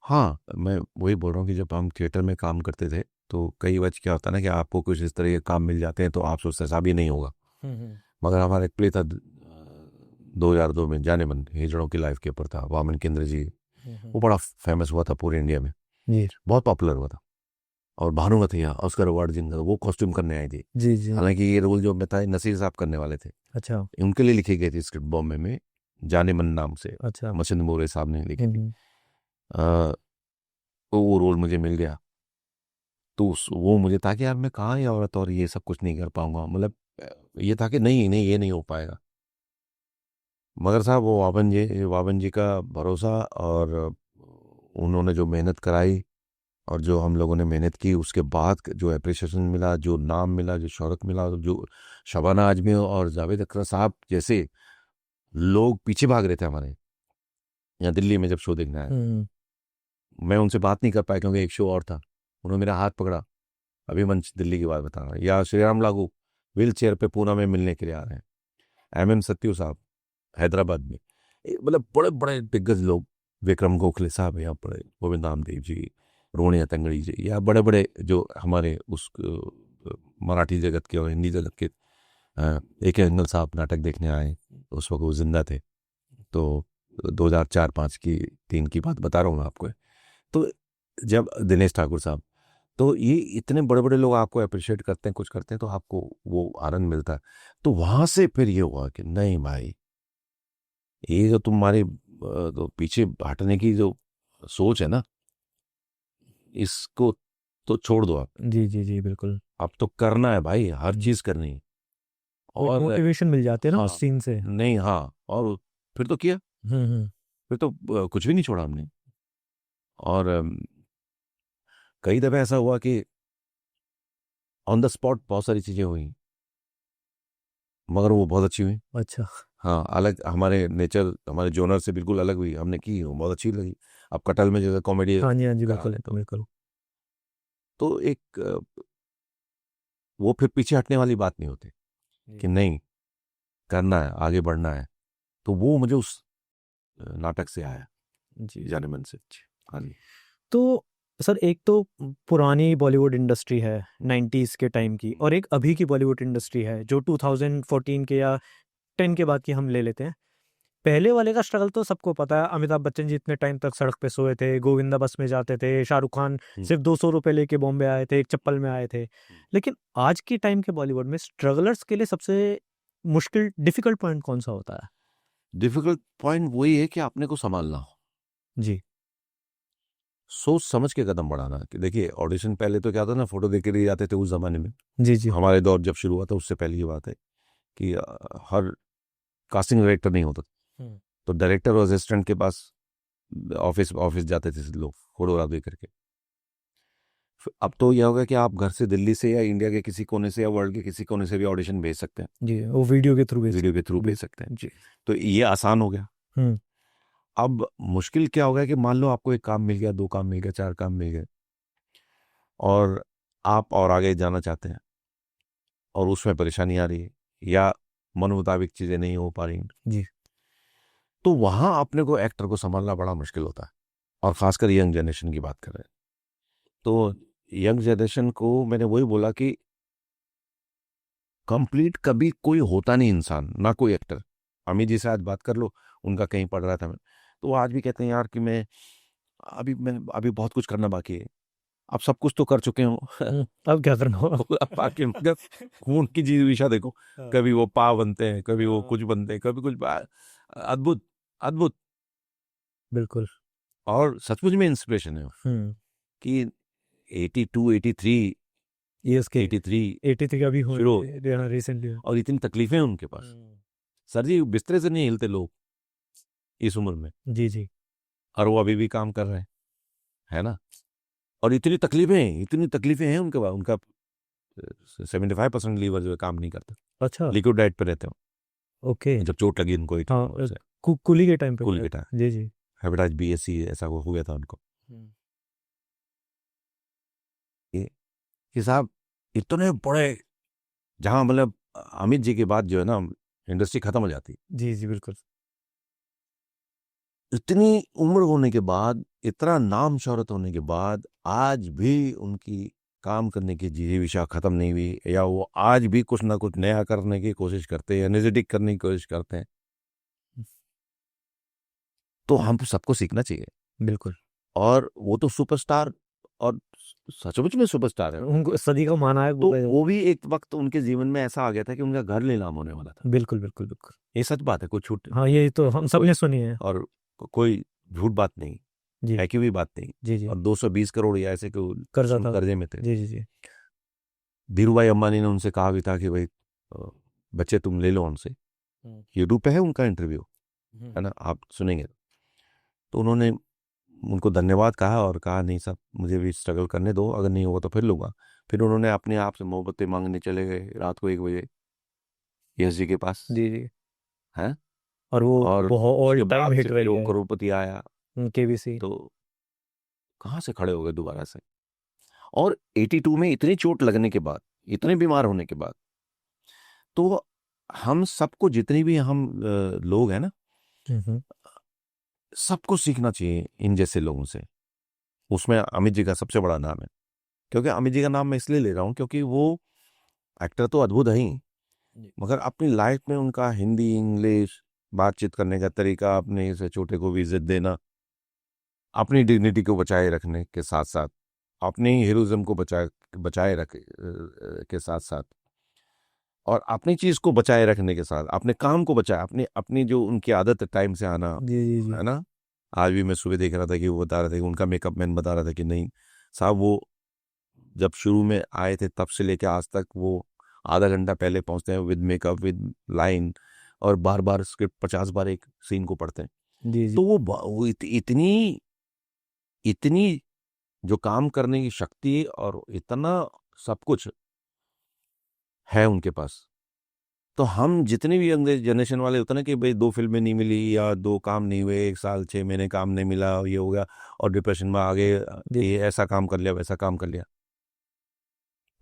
हाँ, मैं वही बोल रहा हूँ कि जब हम थिएटर में काम करते थे तो कई बार क्या होता है ना कि आपको कुछ इस तरह के काम मिल जाते हैं तो आप सोचते साहब ये नहीं होगा। मगर हमारा एक प्ले था 2002 में जाने मन हिजड़ों की लाइफ के ऊपर था, वामन केंद्र जी। वो बड़ा फेमस हुआ था पूरे इंडिया में, जी बहुत पॉपुलर हुआ था। और भानुमति ऑस्कर अवार्ड जिनका, वो कॉस्ट्यूम करने आई थी। जी जी। हालांकि ये रोल जो मैं था नसीर साहब करने वाले थे, अच्छा उनके लिए लिखी गई थी स्क्रिप्ट बॉम्बे में, जाने मन नाम से अच्छा। मसिंद मोरे साहब ने लिखी थी। हम्म, अ, तो वो रोल मुझे मिल गया। तो वो मुझे था कि यार मैं कहाँ ये औरत और ये सब कुछ नहीं कर पाऊंगा, मतलब ये था कि नहीं नहीं ये नहीं हो पाएगा। मगर साहब वो वाबन जी का भरोसा, और उन्होंने जो मेहनत कराई और जो हम लोगों ने मेहनत की, उसके बाद जो अप्रिसिएशन मिला, जो नाम मिला, जो शौहरत मिला, जो शबाना आजमी और जावेद अख्तर साहब जैसे लोग पीछे भाग रहे थे हमारे यहाँ दिल्ली में जब शो देखने आए। हम्म, मैं उनसे बात नहीं कर पाया क्योंकि एक शो और था। उन्होंने मेरा हाथ पकड़ा, अभी मंच दिल्ली की बात बता रहा हूँ, या श्री राम लागू व्हील चेयर पे पूना में मिलने के लिए आ रहे हैं, एम सत्यू साहब हैदराबाद में, मतलब बड़े बड़े दिग्गज लोग, विक्रम गोखले साहब यहाँ पड़े, गोविंद रामदेव जी, रोहणी तंगड़ी जी, या बड़े बड़े जो हमारे उस मराठी जगत के और हिंदी जगत के ए के अंगल साहब नाटक देखने आए। उस वक्त वो जिंदा थे। तो 2004-5 की 3 की बात बता रहा हूँ मैं आपको। तो जब दिनेश ठाकुर साहब, तो ये इतने बड़े बड़े लोग आपको अप्रिशिएट करते हैं, कुछ करते हैं, तो आपको वो आनंद मिलता है। तो वहां से फिर ये हुआ कि नहीं भाई, ये जो तुम्हारे तो पीछे हटने की जो सोच है ना, इसको तो छोड़ दो आप। जी जी जी बिल्कुल। अब तो करना है भाई, हर हम्म, चीज करनी है। वो एक और मोटिवेशन मिल जाती है ना हाँ, उस सीन से। नहीं हाँ, और फिर तो किया, हम्म। फिर तो कुछ भी नहीं छोड़ा हमने। और कई दफे ऐसा हुआ कि ऑन द स्पॉट बहुत सारी चीजें हुई, मगर वो बहुत अच्छी हुई। अच्छा। हाँ, अलग हमारे नेचर, हमारे जोनर से बिल्कुल अलग हुई, हमने की, वो बहुत अच्छी लगी। अब कटल में जैसे कॉमेडी हाँ जी करा बिल्कुल है बिल्कुल। तो एक वो फिर पीछे हटने वाली बात नहीं होती कि जी नहीं, करना है, आगे बढ़ना है। तो वो मुझे उस नाटक से आया, जी। जाने मन से। हाँ जी। तो सर एक तो पुरानी बॉलीवुड इंडस्ट्री है 90s के टाइम की, और एक अभी की बॉलीवुड इंडस्ट्री है जो 2014 के या 10 के बाद की हम ले लेते हैं। पहले वाले का स्ट्रगल तो सबको पता है, अमिताभ बच्चन जी इतने टाइम तक सड़क पे सोए थे, गोविंदा बस में जाते थे, शाहरुख खान सिर्फ 200 रुपए लेके बॉम्बे आए थे, एक चप्पल में आए थे। लेकिन आज की टाइम के बॉलीवुड में स्ट्रगलर्स के लिए सबसे मुश्किल डिफिकल्ट पॉइंट कौन सा होता है? डिफिकल्ट पॉइंट वही है कि अपने को संभालना हो, जी सोच समझ के कदम बढ़ाना। कि देखिए ऑडिशन पहले तो क्या था ना, फोटो देख के लिए जाते थे उस जमाने में। जी जी। हमारे दौर जब शुरू हुआ था उससे पहले की बात है कि हर कास्टिंग डायरेक्टर नहीं होता, हम्म, तो डायरेक्टर और असिस्टेंट के पास ऑफिस ऑफिस जाते थे लोग फोटोग्राफ दे करके। अब तो यह होगा कि आप घर से, दिल्ली से या इंडिया के किसी कोने से या वर्ल्ड के किसी कोने से भी ऑडिशन भेज सकते हैं, जी वो वीडियो के थ्रू भेज वीडियो के थ्रू जी भेज सकते हैं। जी। तो ये आसान हो गया। हम्म अब मुश्किल क्या हो गया कि मान लो आपको एक काम मिल गया, 2 काम मिल गया, 4 काम मिल गए, और आप और आगे जाना चाहते हैं और उसमें परेशानी आ रही है या मन मुताबिक चीज़ें नहीं हो पा रही, जी तो वहां अपने को एक्टर को संभालना बड़ा मुश्किल होता है। और खासकर यंग जनरेशन की बात कर रहे हैं, तो यंग जनरेशन को मैंने वही बोला कि कंप्लीट कभी कोई होता नहीं इंसान, ना कोई एक्टर। अमित जी से आज बात कर लो, उनका कहीं पढ़ रहा था मैं, तो वो आज भी कहते हैं यार कि मैं अभी बहुत कुछ करना बाकी है। अब सब कुछ तो कर चुके हो। अब क्या करना हो? अब बाकी मतलब खून की जी विशा देखो, हाँ, कभी वो पा बनते हैं, कभी वो हाँ, कुछ बनते हैं, कभी कुछ अद्भुत, अद्भुत। बिल्कुल। और सचमुच में इंस्पिरेशन है वो, कि 82, 83, ईयर्स के 83 83 का भी हुए शुरू, रिसेंटली। और इतनी तकलीफें हैं उनके पास। सर जी बिस्तरे से नहीं हिलते लोग इस उम्र में, जी जी। और वो अभी भी काम कर रहे हैं, है ना। और इतनी तकलीफें हैं उनके पास। उनका 75% लीवर जो है काम नहीं करता, अच्छा। लिक्विड डाइट पे रहते ओके। हो। जब चोट लगी उनको हाँ 82 से, कुली के टाइम पे कुल हुआ है। बेटा जी जी। हेपेटाइटिस BSc ऐसा हो गया था उनको। हम्म, ये कि साहब इतने बड़े, जहाँ मतलब अमित जी के बाद जो है ना इंडस्ट्री खत्म हो जाती। जी जी बिल्कुल। इतनी उम्र होने के बाद, इतना नाम शोहरत होने के बाद, आज भी उनकी काम करने की जिजीविषा खत्म नहीं हुई, या वो आज भी कुछ ना कुछ नया करने की कोशिश करते हैं, एनर्जेटिक करने की कोशिश करते हैं। तो हम सबको सीखना चाहिए। बिल्कुल। और वो तो सुपरस्टार, और सचमुच में सुपरस्टार है। उनको सदी का माना है तो वो भी एक वक्त उनके जीवन में ऐसा आ गया था कि उनका घर नीलाम होने वाला था। बिल्कुल बिल्कुल बिल्कुल। ये सच बात है, कोई छूट हाँ ये तो हम सब ने सुनी है। और कोई झूठ बात नहीं, जी है कि भी बात नहीं। जी जी। और 220 करोड़ या ऐसे कर्जा था। कर्जे में थे। जी जी जी। धीरू भाई अंबानी ने उनसे कहा भी था कि भाई बच्चे तुम ले लो हमसे। यूट्यूब पे है उनका इंटरव्यू, है ना, आप सुनेंगे। तो उन्होंने उनको धन्यवाद कहा और कहा नहीं साहब, मुझे भी स्ट्रगल करने दो, अगर नहीं होगा तो फिर लूंगा। फिर उन्होंने अपने आप से मोहब्बतें मांगने चले गए रात को 1 बजे यश जी के पास, जी जी। है। और वो और बहुत उसके ऑल टाइम बाद से हिट फिर रही वो है। करोड़पति आया। केबीसी। तो कहाँ से खड़े हो गए दोबारा से। और 82 में इतनी चोट लगने के बाद, इतने बीमार होने के बाद, तो हम सबको, जितने भी हम लोग हैं ना, सबको सीखना चाहिए इन जैसे लोगों से। उसमें अमित जी का सबसे बड़ा नाम है। क्योंकि अमित जी का नाम मैं इसलिए ले रहा हूँ क्योंकि वो एक्टर तो अद्भुत है ही, मगर अपनी लाइफ में उनका हिंदी इंग्लिश बातचीत करने का तरीका, अपने से छोटे को भी इज्जत देना, अपनी डिग्निटी को बचाए रखने के साथ साथ, अपने हीरोइज्म को बचाए बचाए रखे के साथ साथ, और अपनी चीज को बचाए रखने के साथ अपने काम को बचाए, अपनी अपनी जो उनकी आदत है टाइम से आना, जी जी जी। है ना। आज भी मैं सुबह देख रहा था कि वो बता रहा था कि उनका मेकअप मैन बता रहा था कि नहीं साहब, वो जब शुरू में आए थे तब से लेके आज तक वो आधा घंटा पहले पहुंचते हैं विद मेकअप विद लाइन, और बार बार स्क्रिप्ट 50 बार एक सीन को पढ़ते हैं। जी जी। तो वो इतनी इतनी जो काम करने की शक्ति और इतना सब कुछ है उनके पास। तो हम जितने भी यंग जनरेशन वाले होते हैं ना कि भाई 2 फिल्में नहीं मिली या 2 काम नहीं हुए, 1 साल 6 महीने काम नहीं मिला और ये हो गया, और डिप्रेशन में आगे ये ऐसा काम कर लिया वैसा काम कर लिया,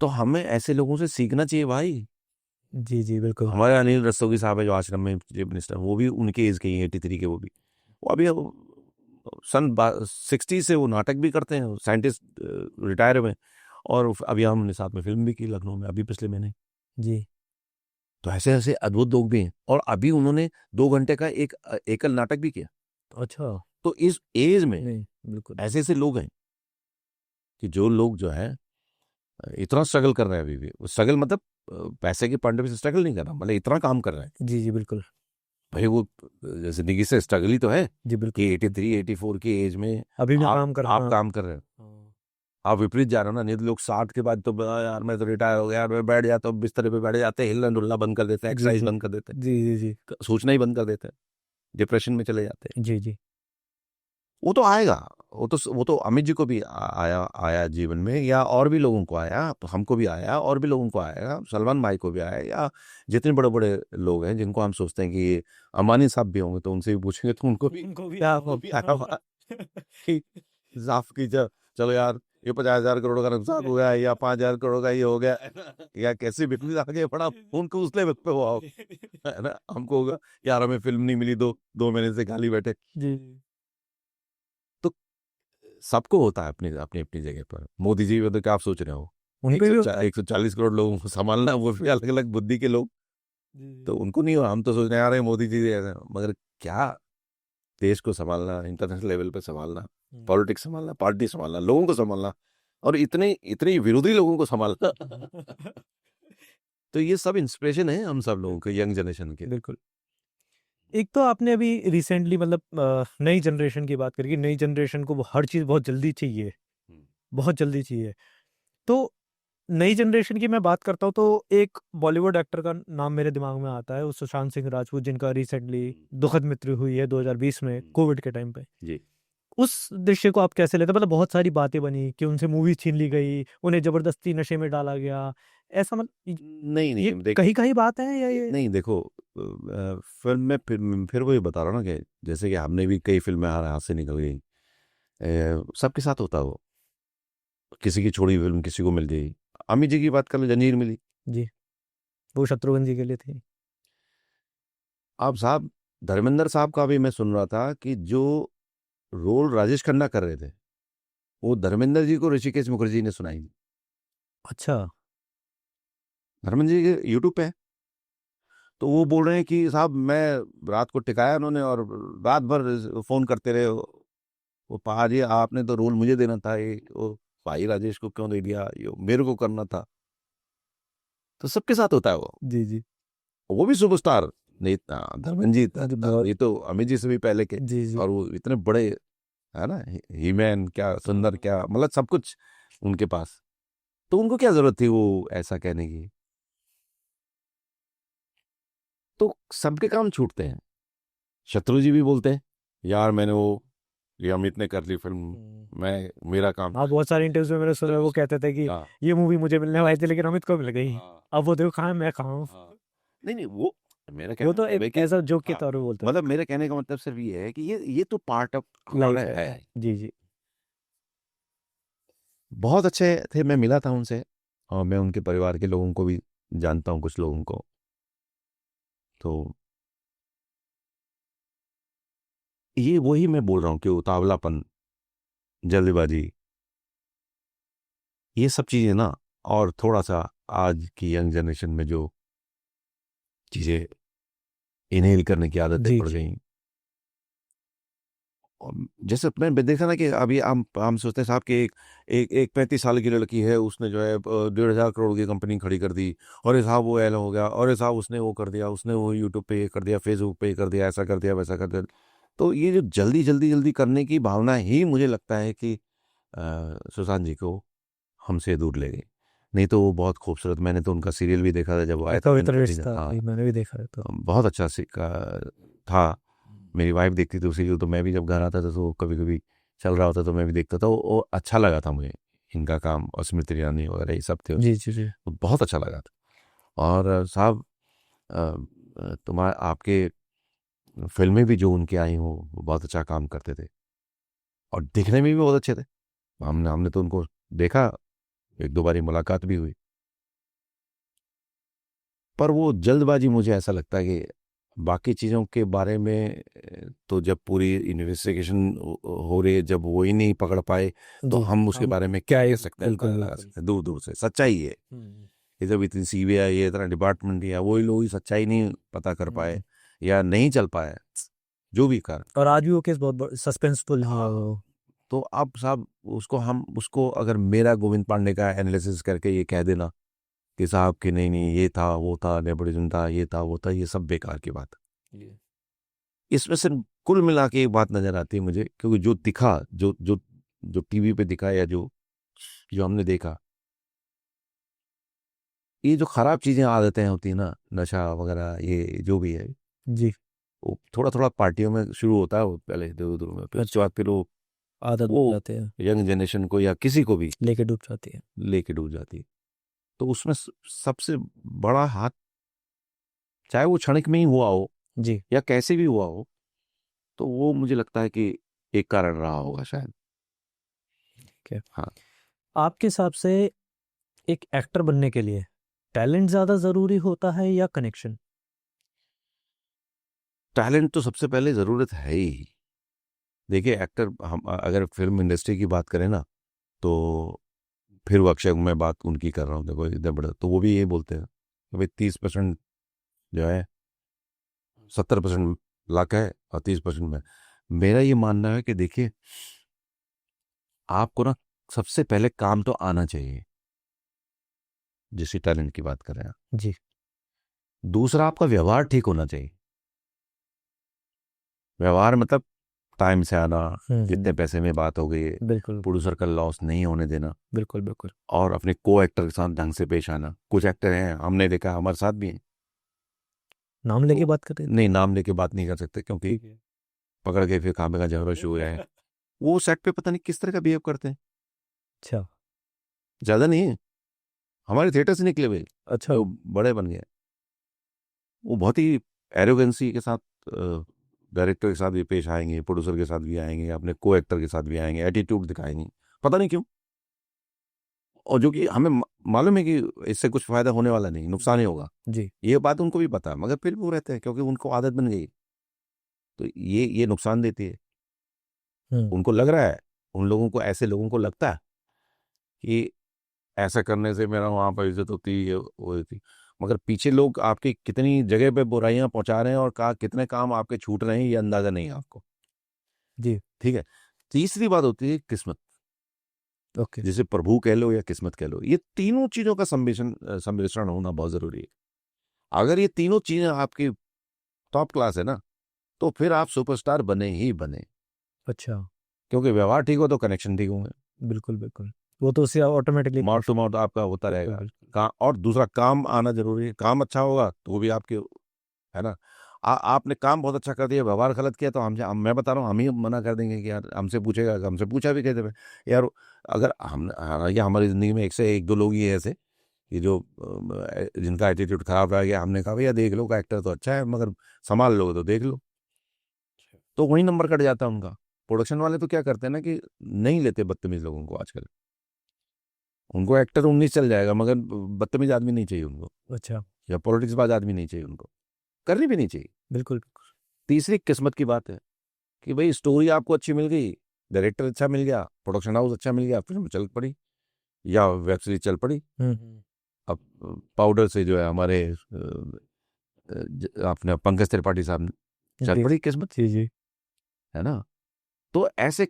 तो हमें ऐसे लोगों से सीखना चाहिए भाई। जी जी बिल्कुल। हमारे अनिल रस्तोगी साहब है जो आश्रम में चीफ मिनिस्टर, वो भी उनके एज के ही 83 के, वो अभी सन 60 से वो नाटक भी करते हैं, साइंटिस्ट रिटायर में। और अभी हमने साथ में फिल्म भी की लखनऊ में अभी पिछले महीने। जी। तो ऐसे ऐसे अद्भुत लोग भी हैं, और अभी उन्होंने 2 घंटे का एक एकल नाटक भी किया। अच्छा। तो इस एज में नहीं बिल्कुल। ऐसे ऐसे लोग हैं कि जो लोग जो है इतना स्ट्रगल कर रहे हैं अभी भी। स्ट्रगल मतलब पैसे के पॉइंट से स्ट्रगल नहीं कर रहा, मतलब इतना काम कर रहे हैं। जी जी बिल्कुल। भाई वो जिंदगी से स्ट्रगल ही तो है जी बिल्कुल। कि 83 84 की एज में अभी भी आप काम कर आप हाँ। काम कर रहे हो। आप विपरीत जा रहे हो ना, नहीं तो लोग 60 के बाद तो यार मैं तो रिटायर हो गया यार, मैं बैठ जाता हूँ बिस्तर पे, बैठ जाते हैं, हिलना डुलना बंद कर देते हैं, जी एक्सरसाइज जी बंद कर देते हैं, जी जी जी सोचना ही बंद कर देते हैं, डिप्रेशन में चले जाते हैं। जी जी। वो तो आएगा, वो तो अमित जी को भी आया आया जीवन में, या और भी लोगों को आया, हमको भी आया, और भी लोगों को आएगा, सलमान भाई को भी आया, या जितने बड़े बड़े लोग हैं जिनको हम सोचते हैं कि अंबानी साहब भी होंगे, तो उनसे भी पूछेंगे तो उनको भी आया होगा कि साफ की चलो यार ये 50,000 करोड़ का नुकसान हो गया, या 5,000 करोड़ का ये हो गया, या कैसे बिजनेस आगे बढ़ा, उनको उस लेवल पे हुआ है ना। हमको होगा यार हमें फिल्म नहीं मिली, 2 महीने से खाली बैठे। जी। तो सबको होता है अपनी अपनी अपनी जगह पर। मोदी जी तो क्या आप सोच रहे हो, उनपे भी 140 करोड़ लोगों को संभालना, वो भी अलग अलग बुद्धि के लोग, तो उनको नहीं हो। हम तो सोच रहे हैं यार मोदी जी ऐसे, मगर क्या देश को संभालना, इंटरनेशनल लेवल पे संभालना, पॉलिटिक्स संभालना, पार्टी संभालना, लोगों को संभालना, और इतने इतने विरोधी लोगों को संभालना। तो ये सब इंस्पिरेशन है हम सब लोगों के, यंग जनरेशन के। बिल्कुल। एक तो आपने अभी रिसेंटली मतलब नई जनरेशन की बात करी, नई जनरेशन को हर चीज़ बहुत जल्दी चाहिए, बहुत जल्दी चाहिए। तो नई जनरेशन की मैं बात करता हूँ तो एक बॉलीवुड एक्टर का नाम मेरे दिमाग में आता है, वो सुशांत सिंह राजपूत, जिनका रिसेंटली दुखद मृत्यु हुई है 2020 में कोविड के टाइम पे। जी उस दृश्य को आप कैसे लेते हैं? मतलब बहुत सारी बातें बनी कि उनसे मूवी छीन ली गई, उन्हें जबरदस्ती नशे में डाला गया, ऐसा मतलब नहीं ये नहीं कहीं कहीं बात है या ये? नहीं देखो, फिल्म में फिर वही बता रहा हूँ ना कि जैसे कि हमने भी कई फिल्में हाथ से निकल गई, सबके साथ होता है वो। किसी की छोड़ी फिल्म किसी को मिल गई, अमित जी की बात कर लो, जंजीर मिली। जी, वो शत्रुघ्न जी के लिए थी। अब साहब धर्मेंद्र साहब का भी मैं सुन रहा था कि जो रोल राजेश खन्ना कर रहे थे वो धर्मेंद्र जी को ऋषिकेश मुखर्जी ने सुनाई थी। अच्छा। धर्मेंद्र जी के यूट्यूब पे है। तो वो बोल रहे हैं कि साहब मैं रात को टिकाया उन्होंने और रात भर फोन करते रहे। वो पहा जी आपने तो रोल मुझे देना था, ये वो भाई राजेश को क्यों दे दिया, ये मेरे को करना था। तो सबके साथ होता है जी जी वो भी सुपरस्टार नहीं धर्मेंद्र जी जी, बहुत। ये तो अमित जी से भी पहले के। जी जी और वो इतने बड़े है ना, हीमैन क्या सुंदर क्या मतलब सब कुछ उनके पास। तो उनको क्या जरूरत थी वो ऐसा कहने की। तो सबके काम छूटते हैं। शत्रु जी भी बोलते हैं यार मैंने वो ये अमित ने कर ली फिल्म, मैं मेरा काम। हाँ, बहुत सारे इंटरव्यूज में मैंने सुना है, वो कहते थे कि हाँ ये मूवी मुझे मिलने वाली थी लेकिन अमित को मिल गई। हाँ अब वो देखो कहाँ है, मैं कहाँ हूँ। हाँ। नहीं नहीं वो मेरा वो कहना तो मतलब एक है कि ऐसा जोक के हाँ, तौर पे बोलते मतलब मेरे कहने का मतलब सिर्फ ये है कि ये तो पार्ट ऑफ हैं, हमारा लाइफ है। है। जी जी बहुत अच्छे थे, मैं मिला था उनसे और मैं उनके परिवार के लोगों को भी जानता हूँ, कुछ लोगों को। तो ये वही मैं बोल रहा हूँ कि उतावलापन, जल्दबाजी, ये सब चीजें ना, और थोड़ा सा आज की यंग जनरेशन में जो चीजें इनहेल करने की आदतें जी पड़ जी गई। और जैसे मैं देखा ना कि अभी हम सोचते हैं साहब कि एक 35 साल की लड़की है, उसने जो है 1,500 करोड़ की कंपनी खड़ी कर दी, और ये साहब वो एल हो गया, और ये साहब उसने वो कर दिया, उसने वो यूट्यूब पे ये कर दिया, फेसबुक पे ये कर दिया, ऐसा कर दिया वैसा कर दिया। तो ये जो जल्दी जल्दी जल्दी करने की भावना ही मुझे लगता है कि सुशांत जी को हमसे दूर ले गई। नहीं तो वो बहुत खूबसूरत, मैंने तो उनका सीरियल भी देखा था जब वो आया था पवित्र जनवरी में। रिश्ता हाँ, भी मैंने भी देखा है तो। बहुत अच्छा था। मेरी वाइफ देखती थी उसी को, तो मैं भी जब घर आता था तो कभी कभी चल रहा होता तो मैं भी देखता था। वो अच्छा लगा था मुझे, इनका काम, और स्मृति ईरानी वगैरह ये सब थे जी उसमें। जी जी तो बहुत अच्छा लगा था। और साहब तुम्हारे आपके फिल्में भी जो उनकी आई हो वो बहुत अच्छा काम करते थे, और दिखने में भी बहुत अच्छे थे। हमने हमने तो उनको देखा, एक दो बारी मुलाकात भी हुई। पर वो जल्दबाजी मुझे ऐसा लगता है कि बाकी चीज़ों के बारे में तो जब पूरी इन्वेस्टिगेशन हो रही है, जब वो ही नहीं पकड़ पाए तो जी, हम उसके हम बारे में क्या क्या ही कह सकते हैं, बिल्कुल अंदाजा लगा बिल्कुल। सकते हैं दूर दूर से। सच्चाई है कि जब इतनी सीबीआई है, इतना डिपार्टमेंट है, वही लोग ही सच्चाई नहीं पता कर पाए या नहीं चल पाए, जो भी कारण। और आज भी वो केस बहुत सस्पेंसफुल है हाँ, वो। तो अब साहब उसको अगर मेरा गोविंद पांडे का एनालिसिस करके ये कह देना कि साहब कि नहीं नहीं ये था वो था, नेपोटिज्म था, ये था वो था, ये सब बेकार की बात है। इसमें से कुल मिला के एक बात नजर आती है मुझे, क्योंकि जो दिखा, जो जो जो टीवी पे दिखा या जो जो हमने देखा, ये जो खराब चीजें आदतें होती है ना, नशा वगैरह ये जो भी है, जी, वो थोड़ा थोड़ा पार्टियों में शुरू होता है, वो पहले दूर दूर में, फिर उसके अच्छा, बाद फिर आदत बन वो जाते हैं, यंग जनरेशन को या किसी को भी लेके डूब जाती है। लेके डूब जाती है। तो उसमें सबसे बड़ा हाथ, चाहे वो क्षणिक में ही हुआ हो जी, या कैसे भी हुआ हो, तो वो मुझे लगता है कि एक कारण रहा होगा शायद। ठीक है। हाँ, आपके हिसाब से एक एक्टर बनने के लिए टैलेंट ज्यादा जरूरी होता है या कनेक्शन? टैलेंट तो सबसे पहले जरूरत है ही। देखिए एक्टर, हम अगर फिल्म इंडस्ट्री की बात करें ना, तो फिर वो अक्षय, मैं बात उनकी कर रहा हूँ, देखो इधर बड़ा, तो वो भी ये बोलते हैं कि भाई 30% जो है, 70% लक है और 30% में। मेरा ये मानना है कि देखिए, आपको ना सबसे पहले काम तो आना चाहिए, जिस टैलेंट की बात कर रहे हैं। जी, दूसरा, आपका व्यवहार ठीक होना चाहिए। व्यवहार मतलब टाइम से आना, जितने पैसे में बात हो गई, बिल्कुल प्रोड्यूसर का लॉस नहीं होने देना, बिल्कुल बिल्कुल। और अपने को एक्टर के साथ ढंग से पेश आना। कुछ एक्टर हैं, हमने देखा, हमारे साथ भी हैं, नाम लेके तो बात करते थे। नहीं, नाम लेके बात नहीं कर सकते क्योंकि ठीक है। पकड़ के फिर खामे का झगड़ा शुरू हो जाए। वो सेट पे पता नहीं किस तरह का बिहेव करते हैं। अच्छा ज्यादा नहीं है, हमारे थिएटर से निकले हुए अच्छा। जो बड़े बन गए, वो बहुत ही एरोगेंसी के साथ डायरेक्टर के साथ भी पेश आएंगे, प्रोड्यूसर के साथ भी आएंगे, अपने को एक्टर के साथ भी आएंगे, एटीट्यूड दिखाएंगे, पता नहीं क्यों। और जो कि हमें मालूम है कि इससे कुछ फायदा होने वाला नहीं, नुकसान ही होगा, जी। ये बात उनको भी पता है, मगर फिर भी वो रहते हैं क्योंकि उनको आदत बन गई। तो ये नुकसान देती है। हम्म। उनको लग रहा है, उन लोगों को, ऐसे लोगों को लगता है कि ऐसा करने से मेरा वहां पर इज्जत होती है, वो होती। मगर पीछे लोग आपकी कितनी जगह पे बुराइयां पहुंचा रहे हैं और कितने काम आपके छूट रहे हैं, ये अंदाजा नहीं है आपको। जी। ठीक है। तीसरी बात होती है किस्मत, ओके। जिसे प्रभु कह लो या किस्मत कह लो। ये तीनों चीजों का सम्मिश्रण होना बहुत जरूरी है। अगर ये तीनों चीजें आपकी टॉप क्लास है ना, तो फिर आप सुपरस्टार बने ही बने। अच्छा। क्योंकि व्यवहार ठीक हो तो कनेक्शन ठीक होंगे, बिल्कुल बिल्कुल, वो तो उससे ऑटोमेटिकली माउथ टू माउथ आपका होता बिल्कुल रहेगा। बिल्कुल। और दूसरा, काम आना जरूरी है। काम अच्छा होगा तो वो भी आपके, है ना। आपने काम बहुत अच्छा कर दिया, व्यवहार गलत किया, तो मैं बता रहा हूँ, हम ही मना कर देंगे कि यार हमसे पूछेगा, हमसे पूछा भी कहते हैं यार। अगर हम, या हमारी ज़िंदगी में एक से एक दो लोग ही हैं ऐसे कि जो जिनका एटीट्यूड खराब रह गया, हमने कहा भैया देख लो, का एक्टर तो अच्छा है मगर संभाल लो तो देख लो, तो वही नंबर कट जाता है उनका। प्रोडक्शन वाले तो क्या करते हैं ना कि नहीं लेते बदतमीज लोगों को आजकल। उनको एक्टर 19 चल जाएगा मगर बदतमीज आदमी नहीं चाहिए उनको, अच्छा। या पॉलिटिक्स बाज आदमी नहीं चाहिए उनको, करनी भी नहीं चाहिए। बिल्कुल बिल्कुल। तीसरी किस्मत की बात है कि भाई स्टोरी आपको अच्छी मिल गई, डायरेक्टर अच्छा मिल गया, प्रोडक्शन हाउस अच्छा मिल गया, फिल्म चल पड़ी या वेब सीरीज चल पड़ी। हम्म। अब पाउडर से जो है हमारे अपने पंकज त्रिपाठी साहब ने, चल जी पड़ी किस्मत, जी जी। है ना। तो ऐसे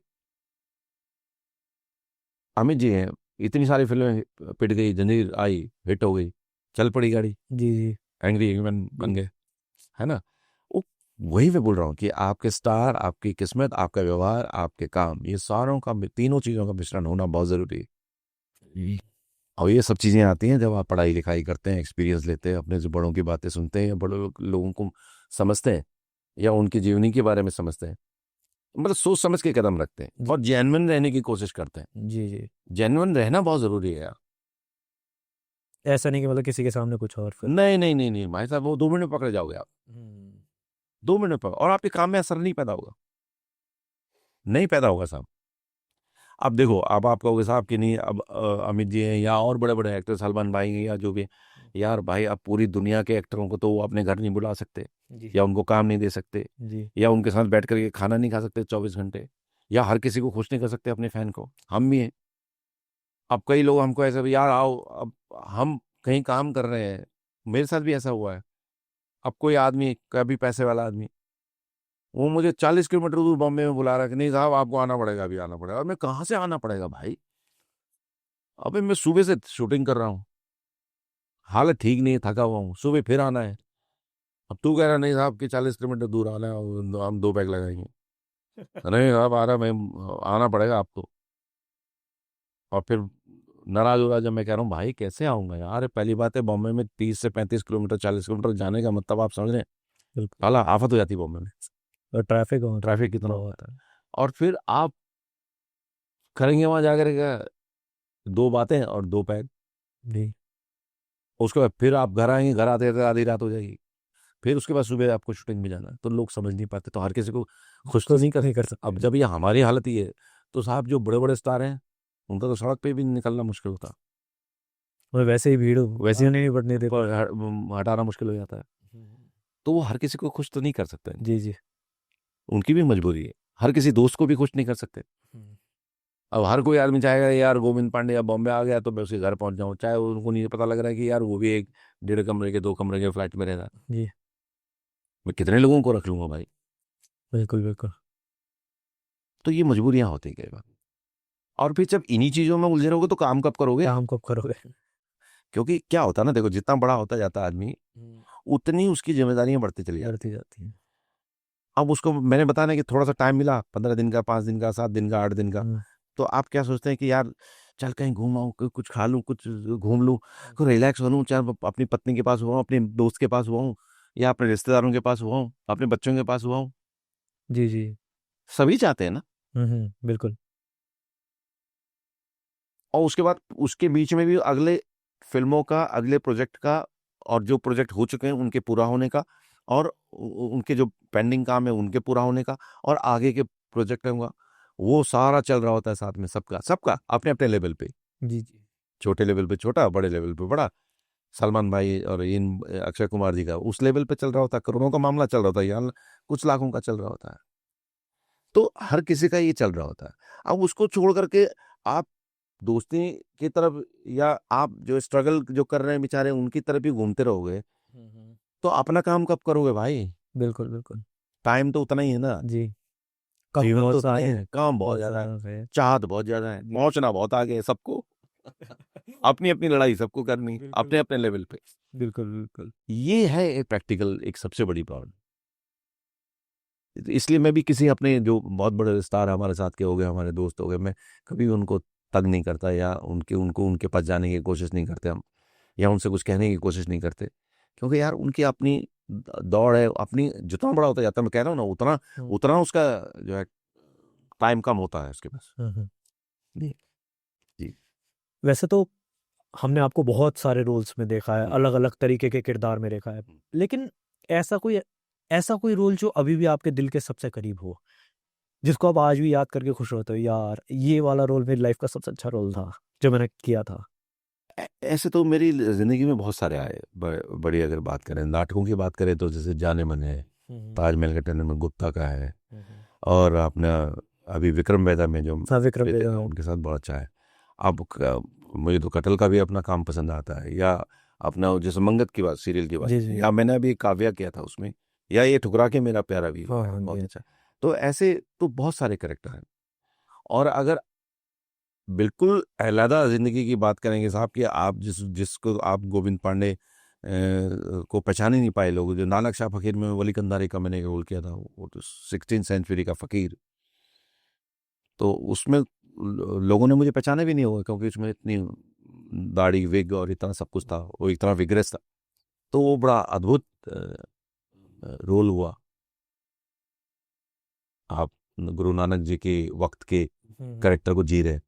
अमित जी हैं, इतनी सारी फिल्में पिट गई, जंजीर आई, हिट हो गई, चल पड़ी गाड़ी, जी जी एंग्री यंगमैन बन गए, है ना। वो वही मैं बोल रहा हूँ कि आपके स्टार, आपकी किस्मत, आपका व्यवहार, आपके काम, ये सारों का, तीनों चीजों का मिश्रण होना बहुत जरूरी है। और ये सब चीजें आती हैं जब आप पढ़ाई लिखाई करते हैं, एक्सपीरियंस लेते हैं, अपने से बड़ों की बातें सुनते हैं, या बड़े लोगों को समझते हैं, या उनकी जीवनी के बारे में समझते हैं, मतलब सोच समझ के कदम रखते हैं जी और जेन्युइन रहने की कोशिश करते हैं। जी जी। जेन्युइन रहना बहुत जरूरी है यार। ऐसा नहीं कि मतलब किसी के सामने कुछ और फिर। नहीं नहीं नहीं नहीं भाई साहब, वो 2 मिनट में पकड़े जाओगे आप। हम्म। 2 मिनट में पकड़, और आपके काम में असर नहीं पैदा होगा, नहीं पैदा होगा साहब। अब देखो, अब आप कहोगे साहब कि नहीं, अब अमित जी हैं या और बड़े बड़े एक्टर, सलमान भाई हैं या जो भी हैं। यार भाई, अब पूरी दुनिया के एक्टरों को तो वो अपने घर नहीं बुला सकते, जी या उनको काम नहीं दे सकते, जी। या उनके साथ बैठ करके खाना नहीं खा सकते 24 घंटे, या हर किसी को खुश नहीं कर सकते अपने फैन को। हम भी हैं। अब कई लोग हमको ऐसे भी, यार आओ, अब हम कहीं काम कर रहे हैं, मेरे साथ भी ऐसा हुआ है। अब कोई आदमी, कभी पैसे वाला आदमी, वो मुझे 40 किलोमीटर दूर बॉम्बे में बुला रहा है कि नहीं साहब आपको आना पड़ेगा, अभी आना पड़ेगा। और मैं कहाँ से आना पड़ेगा भाई, अबे मैं सुबह से शूटिंग कर रहा हूँ, हालत ठीक नहीं है, थका हुआ हूँ, सुबह फिर आना है। अब तू कह रहा नहीं साहब कि 40 किलोमीटर दूर आना है और हम 2 पैक लगाएंगे। नहीं साहब आ रहा, मैं आना पड़ेगा आपको। और फिर नाराज हो रहा जब मैं कह रहा हूँ भाई कैसे आऊंगा यार, अरे पहली बात है बॉम्बे में 30 से 35 किलोमीटर, 40 किलोमीटर जाने का मतलब आप समझ रहे हैं, बिल्कुल। साला आफत हो जाती है बॉम्बे में, और ट्रैफिक होता है ट्रैफिक कितना होता बहुत। है। और फिर आप करेंगे वहां जाकर के 2 बातें और 2 पैक, जी। उसके बाद फिर आप घर आएंगे, घर आते आते आधी रात हो जाएगी, फिर उसके बाद सुबह आपको शूटिंग में जाना है। तो लोग समझ नहीं पाते, तो हर किसी को खुश तो कुछ नहीं कर। नहीं कर सकते। अब जब ये हमारी हालत ही है, तो साहब जो बड़े बड़े स्टार हैं, उनका तो सड़क पे भी निकलना मुश्किल होता, और वैसे ही भीड़ वैसे वैसे ही नहीं बढ़ने देते। हटाना मुश्किल हो जाता है। हम्म। तो वो हर किसी को खुश तो नहीं कर सकते, जी जी। उनकी भी मजबूरी है। हर किसी दोस्त को भी खुश नहीं कर सकते। हम्म। अब हर कोई आदमी चाहेगा यार गोविंद पांडे या बॉम्बे आ गया तो मैं उसके घर पहुंच जाऊं, चाहे उनको नहीं पता लग रहा है कि यार वो भी एक 1.5 कमरे के 2 कमरे के फ्लैट में रह रहा है। जी। मैं कितने लोगों को रख लूंगा भाई। बिल्कुल बिल्कुल। तो ये मजबूरियां होती है कई बार। और फिर जब इन्हीं चीजों में उलझे रहोगे तो काम कब करोगे। काम कब करोगे। क्योंकि क्या होता है ना, देखो जितना बड़ा होता जाता है आदमी, उतनी उसकी जिम्मेदारियां बढ़ती चली जाती बढ़ती जाती है। हैं। अब उसको मैंने बताना कि थोड़ा सा टाइम मिला, 15 दिन का, 5 दिन का, 7 दिन का, 8 दिन का, हम्म। तो आप क्या सोचते हैं कि यार चल कहीं घूम आऊं, कुछ खा लूं, कुछ घूम लूं, कुछ रिलैक्स हो लूं, चाहे अपनी पत्नी के पास हुआ हूं, अपने दोस्त के पास हुआ हूं, या अपने रिश्तेदारों के पास हुआ हूं, अपने बच्चों के पास हुआ हूं। जी जी। सभी चाहते हैं ना। बिल्कुल। और उसके बाद उसके बीच में भी अगले फिल्मों का, अगले प्रोजेक्ट का, और जो प्रोजेक्ट हो चुके हैं उनके पूरा होने का, और उनके जो पेंडिंग काम है उनके पूरा होने का, और आगे के प्रोजेक्ट होगा, वो सारा चल रहा होता है साथ में, सबका सबका अपने अपने लेवल पे। जी जी। छोटे लेवल पे छोटा, बड़े लेवल पे बड़ा। सलमान भाई और इन अक्षय कुमार जी का उस लेवल पे चल रहा होता है, करोड़ों का मामला चल रहा होता है, यहाँ कुछ लाखों का चल रहा होता है। तो हर किसी का ये चल रहा होता है। अब उसको छोड़ करके आप दोस्ती की तरफ, या आप जो स्ट्रगल जो कर रहे हैं बेचारे उनकी तरफ ही घूमते रहोगे, तो अपना काम कब करोगे भाई? बिल्कुल बिल्कुल। टाइम तो उतना ही है ना, जी। काम जीवन बहुत तो उतना सारे ही है, काम बहुत बहुत ज्यादा है, सारा है। चाहत बहुत ज्यादा है, पहुंचना बहुत आगे है सबको। अपनी अपनी लड़ाई सबको करनी, बिल्कुल अपने अपने लेवल पे। बिल्कुल बिल्कुल। ये है एक प्रैक्टिकल, एक सबसे बड़ी प्रॉब्लम। इसलिए मैं भी किसी अपने जो बहुत बड़े स्टार हमारे साथ के हो गए, हमारे दोस्त हो गए, मैं कभी उनको तंग नहीं करता, या उनके पास जाने की कोशिश नहीं करते हम, या उनसे कुछ कहने की कोशिश नहीं करते। क्योंकि यार उनकी अपनी दौड़ है, अपनी जितना बड़ा होता जाता है, मैं कह रहा हूँ ना, उतना उतना उसका जो है टाइम कम होता है उसके पास। जी जी। वैसे तो हमने आपको बहुत सारे रोल्स में देखा है, अलग अलग तरीके के किरदार में देखा है, लेकिन ऐसा कोई ऐसा कोई रोल जो अभी भी आपके दिल के सबसे करीब हो, जिसको आप आज भी याद करके खुश होते हो, यार ये वाला रोल मेरी लाइफ का सबसे अच्छा रोल था जो मैंने किया था? ऐसे तो मेरी जिंदगी में बहुत सारे आए। बड़ी अगर बात करें, नाटकों की बात करें, तो जैसे जाने मन है, ताजमहल का टनल में गुप्ता का है, और अपना अभी विक्रम वेदा में जो हाँ, विक्रम रहते हैं, वेदा। उनके साथ बहुत अच्छा है। अब मुझे तो कटल का भी अपना काम पसंद आता है, या अपना जैसे मंगत की बात, सीरियल की बात, जी जी। या मैंने अभी काव्या किया था उसमें, या ये ठुकरा के मेरा प्यारा भी हाँ हाँ बहुत जी। अच्छा। तो ऐसे तो बहुत सारे कैरेक्टर हैं। और अगर बिल्कुल अलहदा जिंदगी की बात करेंगे साहब, कि आप जिसको आप गोविंद पांडे को पहचान ही नहीं पाए लोग, जो नानक शाह फकीर में वली कंधारी का मैंने रोल किया था, वो तो 16th सेंचुरी का फकीर। तो उसमें लोगों ने मुझे पहचाना भी नहीं होगा, क्योंकि उसमें इतनी दाढ़ी, विग और इतना सब कुछ था, वो इतना विग्रेस था। तो वो बड़ा अद्भुत रोल हुआ। आप गुरु नानक जी के वक्त के करेक्टर को जी रहे हैं,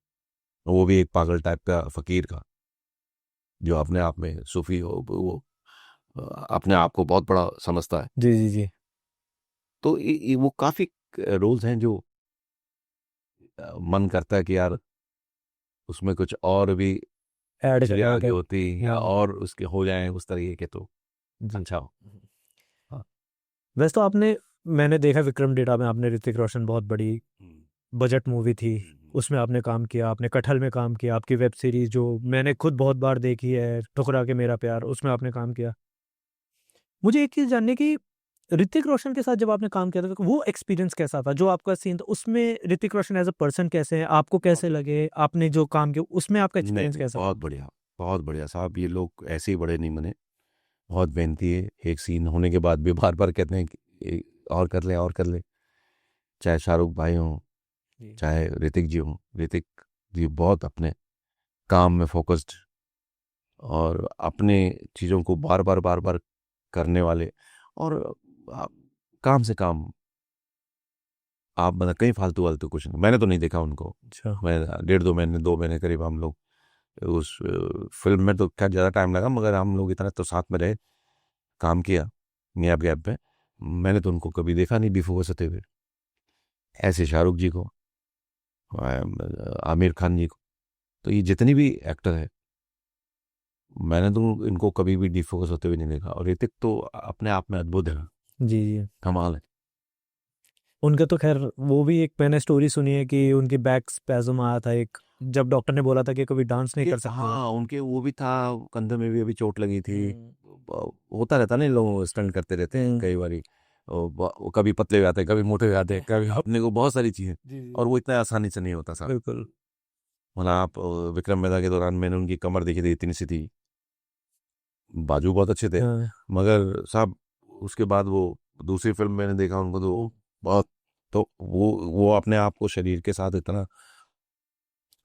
वो भी एक पागल टाइप का फकीर का, जो अपने आप में सूफी हो, वो अपने आप को बहुत बड़ा समझता है। जी जी जी। तो वो काफी रोल्स हैं जो मन करता है कि यार उसमें कुछ और भी ऐड चीजें करवा आगे के। होती, या हाँ और उसके हो जाएं उस तरीके के, तो जी। अच्छा हो। हाँ। वैसे तो आपने, मैंने देखा विक्रम डेटा में आपने ऋतिक रोशन, बहुत बड़ी बजट मूवी थी, उसमें आपने काम किया, आपने कटहल में काम किया, आपकी वेब सीरीज जो मैंने खुद बहुत बार देखी है, ठुकरा के मेरा प्यार, उसमें आपने काम किया। मुझे एक चीज़ जानने की, ऋतिक रोशन के साथ जब आपने काम किया था तो वो एक्सपीरियंस कैसा था, जो आपका सीन था उसमें Hrithik Roshan as a person कैसे हैं, आपको कैसे लगे, आपने जो काम किया उसमें आपका नहीं एक्सपीरियंस नहीं, कैसा बहुत था? बढ़िया, बहुत बढ़िया साहब। ये लोग ऐसे ही बड़े नहीं बने, बहुत मेहनती है। एक सीन होने के बाद भी बार बार कहते हैं कि और कर ले, और कर ले। चाहे शाहरुख भाई हों, जी चाहे ऋतिक जी हों, ऋतिक जी बहुत अपने काम में फोकस्ड, और अपने चीज़ों को बार बार करने वाले। और आप, काम से काम, आप मतलब कहीं फालतू वालतू कुछ नहीं, मैंने तो नहीं देखा उनको। अच्छा। मैं 1.5 2 महीने, 2 महीने करीब हम लोग उस फिल्म में, तो खैर ज़्यादा टाइम लगा, मगर हम लोग इतना तो साथ में रहे, काम किया गैप गैप में। मैंने तो उनको कभी देखा नहीं बेफोकस होते हुए। ऐसे शाहरुख जी को, आमिर खान जी को, तो ये जितनी भी एक्टर है, मैंने तो इनको कभी भी डिफोकस होते हुए नहीं देखा। और ऋतिक तो अपने आप में अद्भुत है, जी जी। कमाल है। उनका तो खैर वो भी एक मैंने स्टोरी सुनी है कि उनकी बैक स्पैज्म आया था एक, जब डॉक्टर ने बोला था कि कभी डांस नहीं कर सकते हो। हाँ, उनके वो भी था, कंधे में भी अभी चोट लगी थी। हम्म। होता रहता नहीं, लोग स्टंट करते रहते हैं कई बारी। वो कभी पतले हुए आते हैं, कभी मोटे हुए आते हैं, कभी अपने को बहुत सारी चीजें। जी जी। और वो इतना आसानी से नहीं होता साहब। बिल्कुल। मतलब आप विक्रम वेदा के दौरान मैंने उनकी कमर देखी थी, इतनी सी थी, बाजू बहुत अच्छे थे, हाँ मगर साहब उसके बाद वो दूसरी फिल्म मैंने देखा उनको, तो बहुत, तो वो अपने आप को शरीर के साथ इतना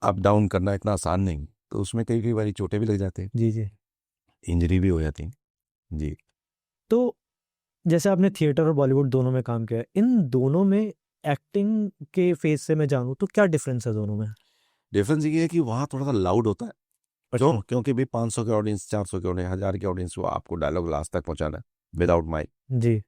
अप डाउन करना इतना आसान नहीं, तो उसमें कई कई बारी चोटें भी लग जाती हैं, जी जी। इंजरी भी हो जाती है। जी। तो जैसे आपने थिएटर और बॉलीवुड दोनों में काम किया है, इन दोनों में एक्टिंग के फेज से मैं जानूँ तो क्या डिफरेंस है दोनों में? डिफरेंस ये है कि वहाँ थोड़ा सा लाउड होता है। क्यों? अच्छा। क्योंकि भी 500 के ऑडियंस, 400 के ऑडियंस, 1000 के ऑडियंस, वो आपको डायलॉग लास्ट तक पहुंचाना है विदाउट माइक, जी।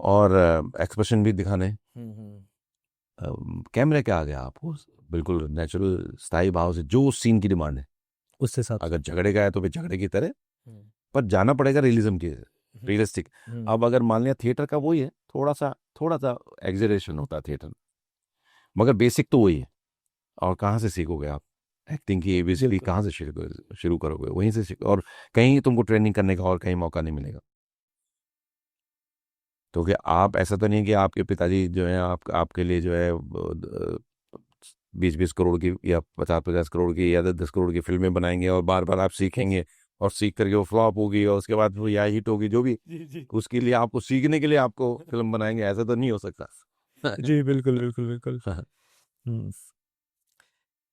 और एक्सप्रेशन भी दिखाने। हम्म। कैमरे के आगे आपको बिल्कुल नेचुरल स्थायी भाव से, जो उस सीन की डिमांड है। उससे साथ अगर झगड़े का है तो फिर झगड़े की तरह, पर जाना पड़ेगा रियलिज्म की, रियलिस्टिक। अब अगर मान लिया थिएटर का वही है, थोड़ा सा एग्जरेशन होता है थिएटर में, मगर बेसिक तो वही है। और कहाँ से सीखोगे आप एक्टिंग की एबीसीडी? बिल्कुल। कहाँ से शुरू करोगे? वहीं से सीखो, और कहीं तुमको ट्रेनिंग करने का और कहीं मौका नहीं मिलेगा। तो क्या आप, ऐसा तो नहीं है कि आपके पिताजी जो है आपके लिए जो है 20-20 करोड़ की या 50-50 करोड़ की या 10-10 करोड़ की फिल्में बनाएंगे और बार बार आप सीखेंगे, और सीख करके वो फ्लॉप होगी और उसके बाद वो या हिट होगी, जो भी उसके लिए आपको सीखने के लिए आपको फिल्म बनाएंगे, ऐसा तो नहीं हो सकता। जी बिल्कुल बिल्कुल बिल्कुल। हम्म।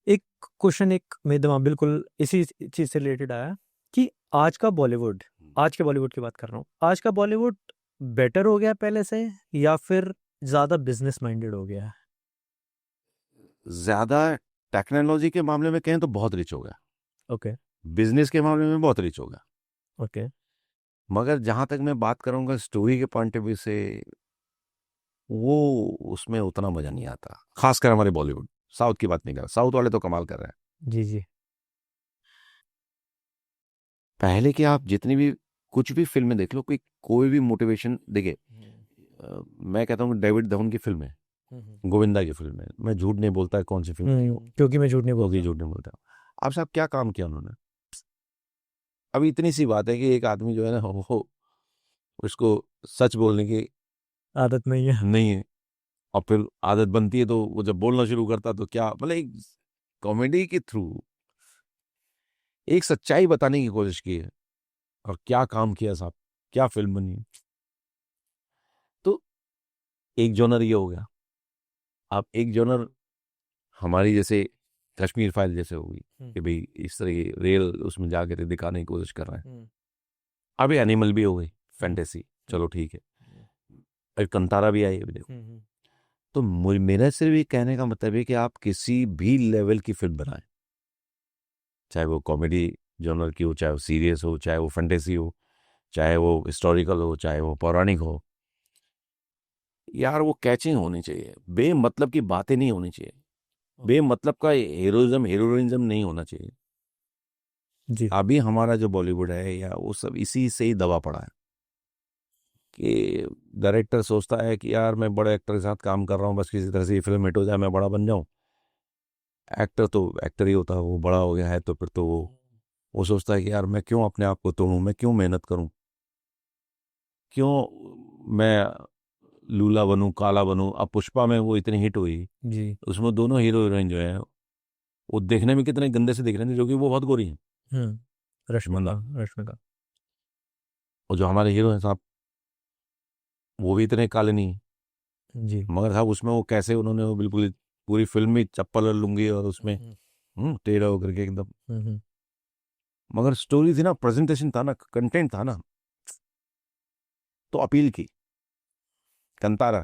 एक क्वेश्चन एक मेरे दिमाग बिल्कुल इसी चीज से रिलेटेड आया कि आज का बॉलीवुड, आज के बॉलीवुड की बात कर रहा हूँ, आज का बॉलीवुड बेटर हो गया पहले से या फिर ज्यादा बिजनेस माइंडेड हो गया है? ज्यादा टेक्नोलॉजी के मामले में कहें तो बहुत रिच हो गया, ओके बिजनेस के मामले में बहुत रिच हो गया। ओके। मगर जहां तक मैं बात करूंगा स्टोरी के पॉइंट ऑफ व्यू से, वो उसमें उतना मजा नहीं आता, खासकर हमारे बॉलीवुड। साउथ की बात नहीं कर रहा, साउथ वाले तो कमाल कर रहे हैं। जी जी। पहले के आप जितनी भी कुछ भी फिल्में देख लो, कोई भी मोटिवेशन देखिए, मैं कहता हूँ डेविड धवन की फिल्म है, गोविंदा की फिल्म है, मैं झूठ नहीं बोलता है कौन सी फिल्म है, क्योंकि मैं झूठ नहीं क्योंकि बोलता। झूठ नहीं बोलता। आप साहब क्या काम किया उन्होंने? अभी इतनी सी बात है कि एक आदमी जो है ना, वो उसको सच बोलने की आदत नहीं है। नहीं है, और फिर आदत बनती है तो वो जब बोलना शुरू करता तो क्या, मतलब एक कॉमेडी के थ्रू एक सच्चाई बताने की कोशिश की है। और क्या काम किया साहब, क्या फिल्म बनी। तो एक जॉनर ये हो गया। आप एक जॉनर हमारी जैसे कश्मीर फाइल जैसे होगी कि भाई इस तरह की रियल उसमें जाकर दिखाने की कोशिश कर रहे हैं। अभी एनिमल भी हो गई, फैंटेसी, चलो ठीक है। अभी कंतारा भी आई है, अभी देखो। तो मेरा सिर्फ ये कहने का मतलब है कि आप किसी भी लेवल की फिल्म बनाएं, चाहे वो कॉमेडी जॉनर की हो, चाहे वो सीरियस हो, चाहे वो फैंटेसी हो, चाहे वो हिस्टोरिकल हो, चाहे वो पौराणिक हो, यार वो कैचिंग होनी चाहिए, बेमतलब की बातें नहीं होनी चाहिए, बेमतलब का हीरोइज्म हीरोइज्म नहीं होना चाहिए। जी अभी हमारा जो बॉलीवुड है या वो सब इसी से ही दबा पड़ा है कि डायरेक्टर सोचता है कि यार मैं बड़े एक्टर के साथ काम कर रहा हूँ, बस किसी तरह से ये फिल्म हिट हो जाए, मैं बड़ा बन जाऊँ। एक्टर तो एक्टर ही होता है, वो बड़ा हो गया है तो फिर तो वो सोचता है कि यार मैं क्यों अपने आप को तोड़ूं, मैं क्यों मेहनत करूं, क्यों मैं लूला बनूं, काला बनूं। अब पुष्पा में वो इतनी हिट हुई, जी। उसमें दोनों हीरो हीरोइन जो है वो देखने में कितने गंदे से दिख रहे थे, जो कि वो बहुत गोरी हैं, रश्मिका। मंदा। रश्मिका। और जो हमारे हीरो हैं साहब, वो भी इतने काले नहीं हैं। जी। मगर साहब उसमें वो कैसे उन्होंने वो बिल्कुल पूरी फिल्म में चप्पल और लुंगी और उसमें टेढ़ा होकर के एकदम। मगर स्टोरी थी ना, प्रेजेंटेशन था ना, कंटेंट था ना, तो अपील की कंतारा।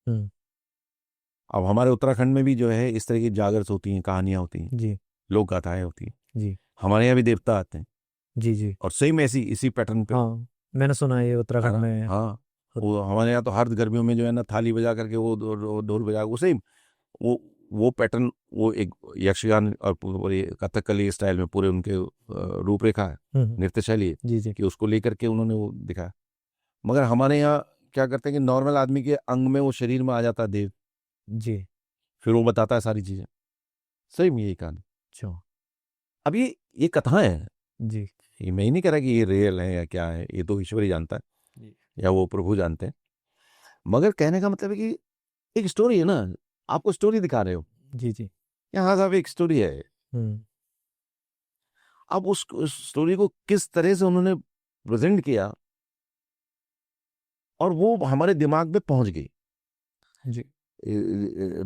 अब हमारे उत्तराखंड में भी जो है इस तरह की जागर्स होती हैं, कहानियां होती हैं, जी लोक गाथाएं होती हैं। जी हमारे यहाँ भी देवता आते हैं, जी जी। और सेम ऐसी इसी पैटर्न पे, हाँ मैंने सुना है ये है उत्तराखंड ना? में हाँ, वो हमारे यहाँ तो हर गर्मियों में जो है ना, थाली बजा करके वो ढोल बजा, वो सेम वो पैटर्न, वो एक यक्षगान और पूरे कथकली स्टाइल में पूरे उनके रूपरेखा है, नृत्य शैली है, जी जी कि उसको लेकर के उन्होंने वो दिखाया। मगर हमारे यहाँ क्या करते हैं कि नॉर्मल आदमी के अंग में वो शरीर में आ जाता है देव, जी। फिर वो बताता है सारी चीजें। सही में यही कहानी। अच्छा। अब ये कथाएं हैं, जी ये मैं ही नहीं कह रहा कि ये रियल है या क्या है, ये तो ईश्वर ही जानता है जी या वो प्रभु जानते हैं। मगर कहने का मतलब है कि एक स्टोरी है ना, आपको स्टोरी दिखा रहे हो, जी जी। यहाँ साहब एक स्टोरी है। अब उस स्टोरी को किस तरह से उन्होंने प्रेजेंट किया और वो हमारे दिमाग में पहुंच गई। जी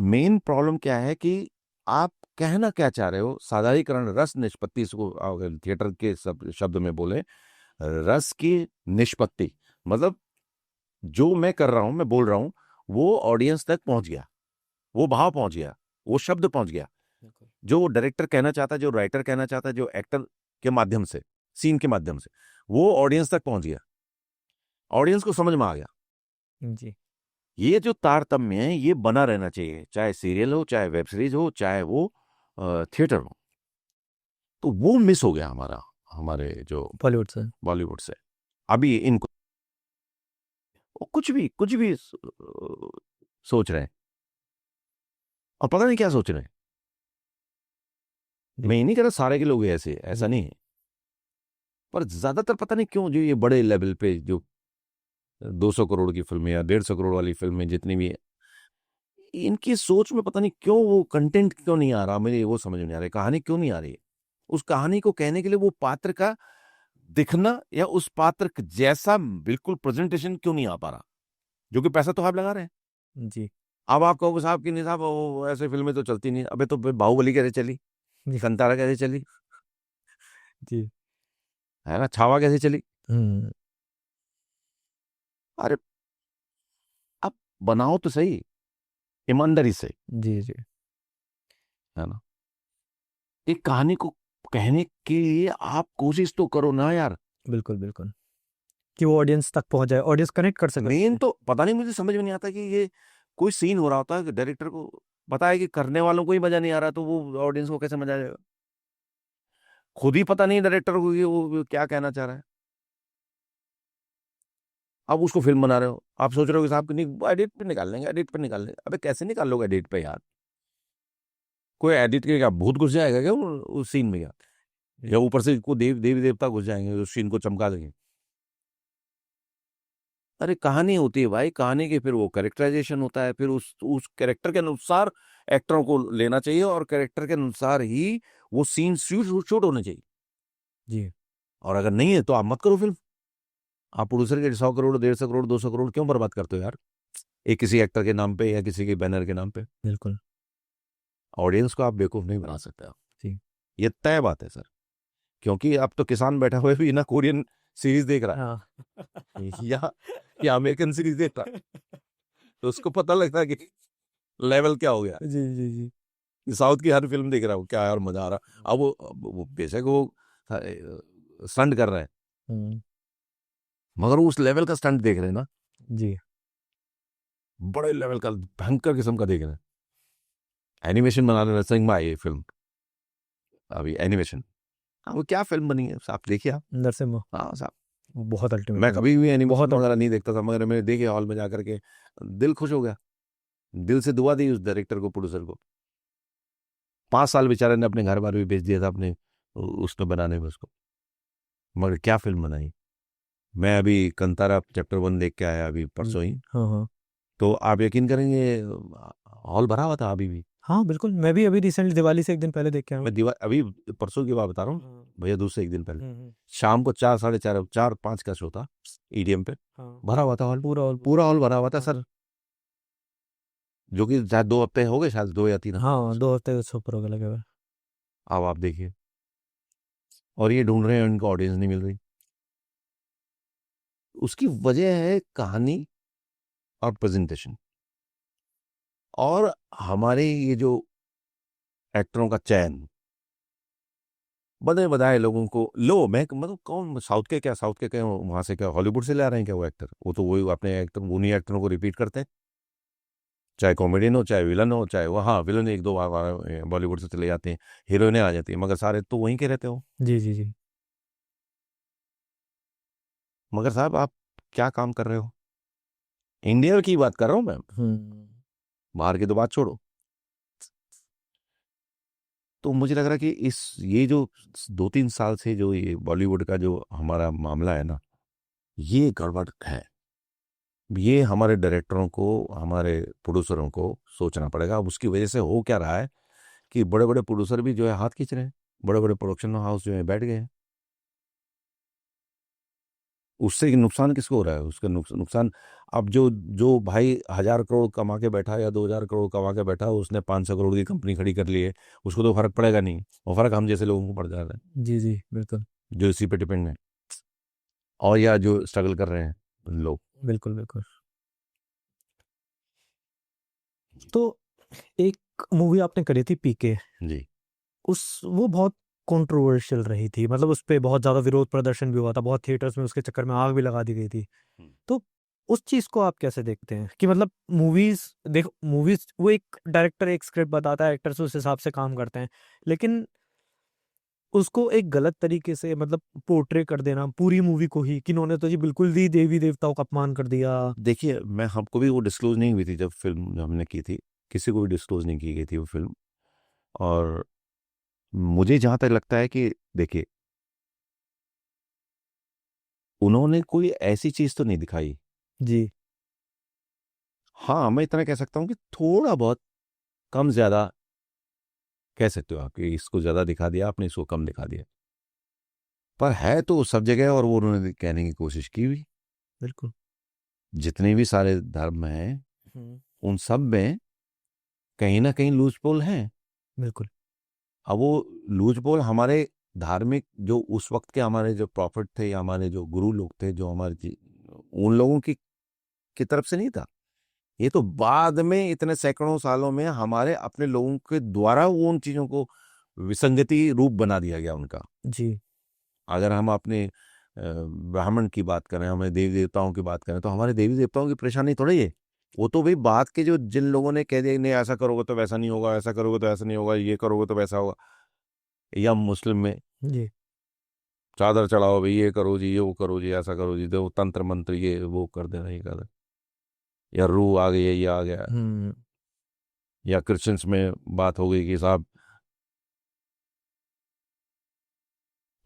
मेन प्रॉब्लम क्या है कि आप कहना क्या चाह रहे हो, साधारणीकरण, रस निष्पत्ति, इसको अगर थिएटर के शब्द में बोले, रस की निष्पत्ति, मतलब जो मैं कर रहा हूं, मैं बोल रहा हूं, वो ऑडियंस तक पहुंच गया, वो भाव पहुंच गया, वो शब्द पहुंच गया, जो डायरेक्टर कहना चाहता है, जो राइटर कहना चाहता है, जो एक्टर के माध्यम से, सीन के माध्यम से, वो ऑडियंस तक पहुंच गया, ऑडियंस को समझ में आ गया। जी ये जो तारतम्य है ये बना रहना चाहिए, चाहे सीरियल हो, चाहे वेब सीरीज हो, चाहे वो थिएटर हो। तो वो मिस हो गया हमारा, हमारे जो बॉलीवुड से। बॉलीवुड से। अभी इनको वो कुछ भी सोच रहे हैं, और पता नहीं क्या सोच रहे हैं। जी। मैं ये नहीं कह रहा सारे के लोग ऐसे, ऐसा जी। नहीं है, पर ज्यादातर पता नहीं क्यों जो ये बड़े लेवल पे जो 200 करोड़ की फिल्में या 150 करोड़ वाली फिल्में जितनी भी है, इनकी सोच में पता नहीं क्यों वो कंटेंट क्यों नहीं आ रहा, मुझे वो समझ में नहीं आ रहा है, कहानी क्यों नहीं आ रही है। उस कहानी को कहने के लिए वो पात्र का दिखना या उस पात्र जैसा बिल्कुल प्रेजेंटेशन क्यों नहीं आ पा रहा, जो कि पैसा तो आप लगा रहे हैं। जी। अब आप कहोगे साहब कि नहीं साहब वो ऐसे फिल्में तो चलती नहीं, अबे तो बाहुबली कैसे चली, जी। कंतारा कैसे चली, जी। है ना, छावा कैसे चली। हम्म। अरे आप बनाओ तो सही, ईमानदारी से, जी। जी। है ना। एक कहानी को कहने के लिए आप कोशिश तो करो ना यार। बिल्कुल बिल्कुल, कि वो ऑडियंस तक पहुंच जाए, ऑडियंस कनेक्ट कर सके मेन उससे। तो पता नहीं, मुझे समझ में नहीं आता कि ये कोई सीन हो रहा होता है कि डायरेक्टर को पता है कि करने वालों को ही मजा नहीं आ रहा, तो वो ऑडियंस को कैसे मजा आएगा। खुद ही पता नहीं डायरेक्टर को कि वो क्या कहना चाह रहा है। आप उसको फिल्म बना रहे हो, आप सोच रहे हो कि साहब कि नहीं एडिट पे निकाल लेंगे, एडिट पे निकाल लेंगे। अबे कैसे निकाल लोगे एडिट पे यार, कोई एडिट के क्या भूत घुस जाएगा क्या उस सीन में क्या, या ऊपर से को देवी देवता घुस जाएंगे उस सीन को चमका देंगे। अरे कहानी होती है भाई, कहानी के फिर वो कैरेक्टराइजेशन होता है, फिर उस कैरेक्टर के अनुसार एक्टरों को लेना चाहिए, और कैरेक्टर के अनुसार ही वो सीन शूट होने चाहिए। जी। और अगर नहीं है तो आप मत करो फिल्म। आप प्रोड्यूसर के 100 करोड़, 150 करोड़, 200 करोड़ क्यों बर्बाद करते हो यार, एक किसी एक्टर के नाम पे या किसी के बैनर के नाम पे। बिल्कुल। ऑडियंस को आप बेवकूफ नहीं बना सकते आप, जी। ये तय बात है सर। क्योंकि अब तो किसान बैठा हुआ भी ना कोरियन सीरीज देख रहा हाँ। है या अमेरिकन सीरीज देख रहा है, तो उसको पता लगता है कि लेवल क्या हो गया। जी। जी। जी। साउथ की हर फिल्म देख रहा हूँ, क्या यार मजा आ रहा। अब वो बेशक वो स्टंट कर रहे हैं, हम्म। मगर वो उस लेवल का स्टंट देख रहे हैं ना, जी। बड़े लेवल का भयंकर किस्म का देख रहे हैं। एनिमेशन बना रहे हैं, नरसिंह में आई है फिल्म अभी एनिमेशन। हाँ वो क्या फिल्म बनी है आप देखिए आप। नरसिम्हा हाँ साहब, बहुत अल्टीमेट मैं है। कभी भी एनिमेशन बहुत वगैरह नहीं देखता था, मगर मैंने देखे हॉल में जाकर के, दिल खुश हो गया, दिल से दुआ दी उस डायरेक्टर को, प्रोड्यूसर को। 5 साल बेचारे ने अपने घर बार भी बेच दिया था अपने उसको बनाने में उसको, मगर क्या फिल्म बनाई। मैं अभी कंतारा चैप्टर 1 देख के आया अभी परसों ही। हाँ हाँ। तो आप यकीन करेंगे, हॉल भरा हुआ था अभी भी। हाँ बिल्कुल, मैं भी अभी रिसेंटली दिवाली से एक दिन पहले देख के आया हूँ। मैं दीवार अभी परसों की बात बता रहा हूँ हाँ। भैया, दूसरे एक दिन पहले हम्म। शाम को 4, 4:30, 4, 5 का शो था ईडीएम पे। हाँ। भरा हुआ था हॉल, पूरा हॉल। पूरा हॉल भरा हुआ था हाँ। सर, जो कि शायद 2 हफ्ते हो गए, शायद 2 या 3 हफ्ते। हाँ 2 हफ्ते से ऊपर हो गया लगे हुए। अब आप देखिए, और ये ढूंढ रहे हैं उनको ऑडियंस नहीं मिल रही। उसकी वजह है कहानी और प्रेजेंटेशन, और हमारे ये जो एक्टरों का चयन, बने बताए लोगों को लो। मैं मतलब कौन साउथ के, क्या साउथ के क्या वहां से क्या हॉलीवुड से ले आ रहे हैं क्या वो एक्टर, वो तो वही अपने एक्टर उन्हीं एक्टरों को रिपीट करते हैं, चाहे कॉमेडियन हो चाहे विलन हो, चाहे वो हाँ विलन एक दो बार बॉलीवुड से चले जाते हैं, हीरोइनें आ जाती हैं, मगर सारे तो वहीं के रहते हो। जी जी जी। मगर साहब आप क्या काम कर रहे हो, इंडिया की बात कर रहा हूँ मैं, हम्म। बाहर की तो बात छोड़ो। तो मुझे लग रहा है कि इस ये जो 2-3 साल से जो ये बॉलीवुड का जो हमारा मामला है ना, ये गड़बड़ है। ये हमारे डायरेक्टरों को, हमारे प्रोड्यूसरों को सोचना पड़ेगा। अब उसकी वजह से हो क्या रहा है कि बड़े बड़े प्रोड्यूसर भी जो है हाथ खींच रहे हैं, बड़े बड़े प्रोडक्शन हाउस जो है बैठ गए हैं। उससे नुकसान किसको हो रहा है, उसका नुकसान अब जो जो भाई 1,000 करोड़ कमा के बैठा या 2,000 करोड़ कमा के बैठा, उसने 500 करोड़ की कंपनी खड़ी कर ली है, उसको तो फर्क पड़ेगा नहीं, वो फर्क हम जैसे लोगों को पड़ जा रहा है जी जी बिल्कुल। जो इसी पे डिपेंड है, और या जो स्ट्रगल कर रहे हैं लोग। बिल्कुल बिल्कुल। तो एक मूवी आपने करी थी पीके, जी। उस वो बहुत कंट्रोवर्शियल रही थी, मतलब उस पे बहुत ज़्यादा विरोध प्रदर्शन भी हुआ था, बहुत थिएटर्स में उसके चक्कर में आग भी लगा दी गई थी। तो उस चीज को आप कैसे देखते हैं कि मतलब मूवीज, देखो मूवीज वो एक डायरेक्टर एक स्क्रिप्ट बताता है, एक्टर्स उस हिसाब से काम करते हैं, लेकिन उसको एक गलत तरीके से मतलब पोर्ट्रे कर देना पूरी मूवी को ही कि इन्होंने तो जी बिल्कुल ही देवी देवताओं का अपमान कर दिया। देखिए, मैं हमको भी वो डिस्क्लोज नहीं हुई थी जब फिल्म हमने की थी, किसी को भी डिस्क्लोज नहीं की गई थी वो फिल्म। और मुझे जहाँ तक लगता है कि देखिए, उन्होंने कोई ऐसी चीज तो नहीं दिखाई। जी हाँ, मैं इतना कह सकता हूँ कि थोड़ा बहुत कम ज्यादा कह सकते हो आप कि इसको ज्यादा दिखा दिया आपने, इसको कम दिखा दिया, पर है तो सब जगह, और वो उन्होंने कहने की कोशिश की भी। बिल्कुल। जितने भी सारे धर्म हैं हम्म, उन सब में कहीं ना कहीं लूज पोल हैं। बिल्कुल। अब वो लूज पोल हमारे धार्मिक जो उस वक्त के हमारे जो प्रॉफिट थे या हमारे जो गुरु लोग थे, जो हमारे उन लोगों की तरफ से नहीं था। ये तो बाद में इतने सैकड़ों सालों में हमारे अपने लोगों के द्वारा वो उन चीजों को विसंगति रूप बना दिया गया उनका। जी अगर हम अपने ब्राह्मण की बात करें, हमारे देवी देवताओं की बात करें, तो हमारे देवी देवताओं की परेशानी थोड़ी है। वो तो भाई बात के जो जिन लोगों ने कह दिया नहीं ऐसा करोगे तो वैसा नहीं होगा, ऐसा करोगे तो ऐसा नहीं होगा, ये करोगे तो वैसा होगा। या मुस्लिम में जी चादर चढ़ाओ भाई, ये करो जी, ये वो करो जी, ऐसा करो जी, तो तंत्र मंत्र ये वो कर देना, ये कर देना, या रूह आ गई है, ये आ गया। हम्म या क्रिश्चियंस में बात हो गई कि साहब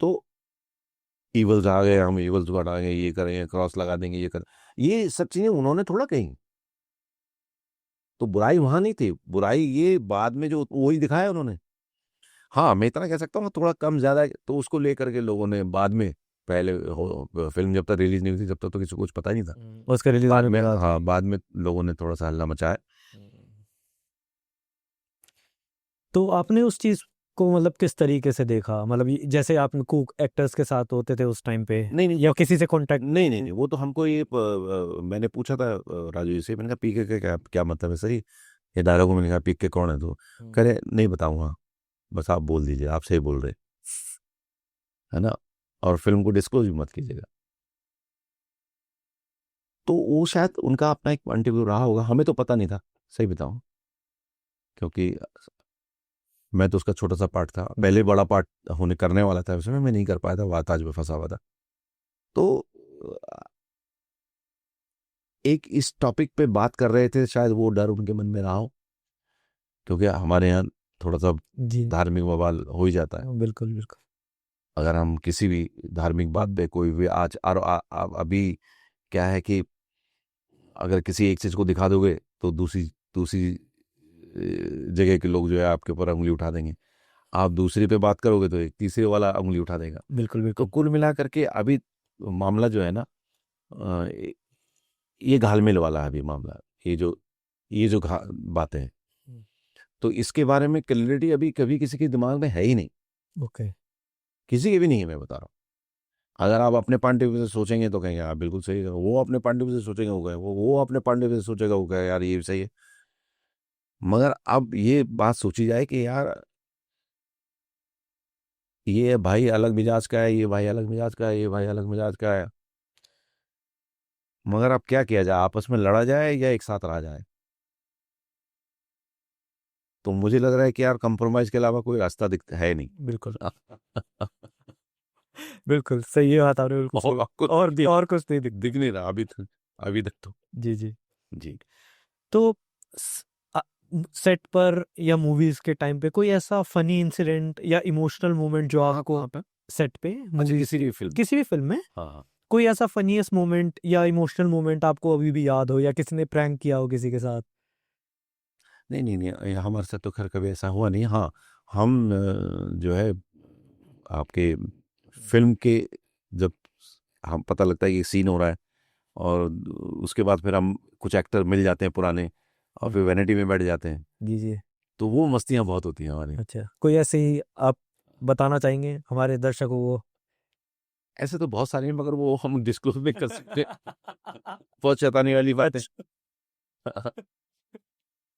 तो इवल्स आ गए, हम इवल्स को हटाएंगे, ये करेंगे, क्रॉस लगा देंगे, ये कर, ये सब चीजें उन्होंने थोड़ा कही। तो बुराई वहां नहीं थी, बुराई ये बाद में जो वही दिखाया उन्होंने। हाँ, मैं इतना कह सकता हूँ थोड़ा कम ज्यादा तो उसको लेकर के लोगों ने बाद में, पहले फिल्म जब तक रिलीज नहीं हुई थी जब तक तो किसी को कुछ पता ही नहीं था। उसके रिलीज बाद होने में, के बाद। हाँ, बाद में लोगों ने थोड़ा सा हल्ला मचाया। तो आपने उस चीज को मतलब किस तरीके से देखा, मतलब जैसे आपको एक्टर्स के साथ होते थे उस टाइम पे नहीं नहीं या किसी से कांटेक्ट? नहीं नहीं नहीं, वो तो हमको ये मैंने पूछा था राजू जी से, मैंने कहा पीके का क्या क्या मतलब है सर, ये डायलॉग, मैंने कहा पीके कौन है, तो कह रहे नहीं बताऊंगा, बस आप बोल दीजिए, आप सही बोल रहे, है ना, और फिल्म को डिस्क्लोज भी मत कीजिएगा। तो वो शायद उनका अपना एक पॉइंट ऑफ व्यू रहा होगा, हमें तो पता नहीं था, सही बताऊं, क्योंकि मैं तो उसका छोटा सा पार्ट था, पहले बड़ा पार्ट होने करने वाला था उसमें, मैं नहीं कर पाया था, बात आज में फंसा हुआ था। तो एक इस टॉपिक पे बात कर रहे थे, शायद वो डर उनके मन में रहा हो, क्योंकि हमारे यहाँ थोड़ा सा जी धार्मिक बवाल हो ही जाता है। बिल्कुल बिल्कुल। अगर हम किसी भी धार्मिक बात पे कोई भी आज और अभी क्या है कि अगर किसी एक चीज को दिखा दोगे तो दूसरी दूसरी जगह के लोग जो है आपके ऊपर उंगली उठा देंगे। आप दूसरी पे बात करोगे तो एक तीसरे वाला उंगली उठा देगा। बिल्कुल तो बिल्कुल। कुल मिला करके अभी मामला जो है ना, अ, ये घालमेल वाला है अभी मामला। ये जो बातें हैं, तो इसके बारे में क्लैरिटी अभी कभी किसी के दिमाग में है ही नहीं, ओके। किसी के भी नहीं है, मैं बता रहा हूँ। अगर आप अपने पॉइंट ऑफ व्यू से सोचेंगे तो कहेंगे आप बिल्कुल सही है, वो अपने पॉइंट ऑफ व्यू से सोचेंगे वो कहे, वो अपने पॉइंट ऑफ व्यू से सोचेगा वो कहे यार ये भी सही है। मगर अब ये बात सोची जाए कि यार ये भाई अलग मिजाज का है, ये भाई अलग मिजाज का है, ये भाई अलग मिजाज का है, मगर अब क्या किया जाए, आपस में लड़ा जाए या एक साथ रहा जाए। तो मुझे लग रहा है कि यार कंप्रोमाइज के अलावा कोई रास्ता दिखता है नहीं। बिल्कुल बिल्कुल सही है बात आपने, बिल्कुल और सही। आपको और कुछ नहीं दिख। दिख नहीं रहा अभी तक तो। जी जी। जी। तो सेट पर या मूवीज के टाइम पे कोई ऐसा फनी इंसिडेंट या इमोशनल मोमेंट जो आपको कहाँ पे? सेट पे अच्छा, मूवी किसी भी फिल्म में हाँ हाँ। कोई ऐसा फनीएस्ट मोमेंट या इमोशनल मोमेंट आपको अभी भी याद हो, या किसी ने प्रैंक किया हो किसी के साथ? नहीं नहीं नहीं, हमारे साथ तो खैर कभी ऐसा हुआ नहीं। हाँ, हम जो है आपके फिल्म के, जब हम पता लगता है कि सीन हो रहा है, और उसके बाद फिर हम कुछ एक्टर मिल जाते हैं पुराने, और फिर वैनिटी में बैठ जाते हैं, जी जी। तो वो मस्तियाँ बहुत होती हैं हमारी। अच्छा, कोई ऐसे ही आप बताना चाहेंगे हमारे दर्शकों को? ऐसे तो बहुत सारे हैं, मगर वो हम डिस्क्लोज नहीं कर सकते, बहुत शैतानी वाली बात है। अच्छा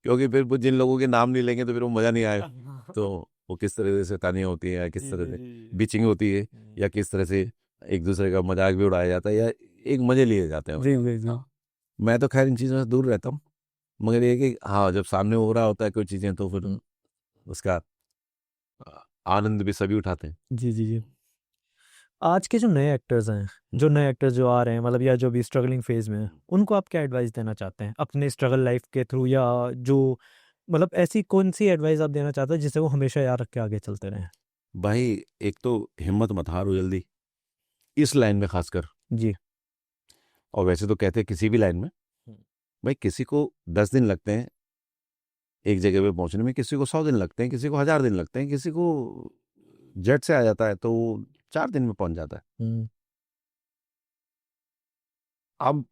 क्योंकि फिर वो जिन लोगों के नाम नहीं लेंगे तो फिर वो मजा नहीं आएगा। तो वो किस तरह से शैतानियाँ होती है, या किस जी तरह जी से जी। बिचिंग होती है, या किस तरह से एक दूसरे का मजाक भी उड़ाया जाता है, या एक मजे लिए जाते हैं। जी जी जी। मैं तो खैर इन चीज़ों से दूर रहता हूँ, मगर ये कि हाँ, जब सामने हो रहा होता है कोई चीज़ें तो फिर उसका आनंद भी सभी उठाते हैं। जी जी जी। आज के जो नए एक्टर्स हैं, जो नए एक्टर्स जो आ रहे हैं, मतलब या जो भी स्ट्रगलिंग फेज में हैं, उनको आप क्या एडवाइस देना चाहते हैं अपने स्ट्रगल लाइफ के थ्रू, या जो मतलब ऐसी कौन सी एडवाइस आप देना चाहते हैं जिससे वो हमेशा याद रख के आगे चलते रहें? भाई एक तो हिम्मत मत हारो जल्दी, इस लाइन में खासकर। जी। और वैसे तो कहते हैं किसी भी लाइन में, भाई किसी को 10 दिन लगते हैं एक जगह पे पहुंचने में, किसी को 100 दिन लगते हैं, किसी को 1000 दिन लगते हैं, किसी को जेट से आ जाता है तो वो 4 दिन में पहुंच जाता है। हम्म। अब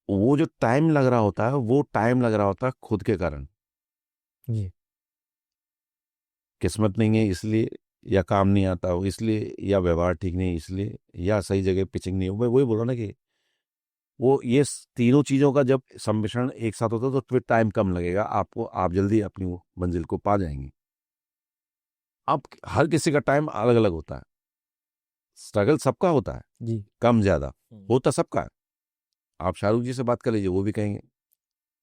वो जो टाइम लग रहा होता है, वो टाइम लग रहा होता है खुद के कारण। जी। किस्मत नहीं है इसलिए, या काम नहीं आता हो इसलिए, या व्यवहार ठीक नहीं है इसलिए, या सही जगह पिचिंग नहीं हो। मैं वही बोल रहा हूं ना कि वो ये तीनों चीजों का जब सम्मिश्रण एक साथ होता है तो फिर टाइम कम लगेगा आपको, आप जल्दी अपनी वो मंजिल को पा जाएंगे। अब हर किसी का टाइम अलग अलग होता है, स्ट्रगल सबका होता है, जी। कम ज्यादा होता सबका है। आप शाहरुख जी से बात कर लीजिए, वो भी कहेंगे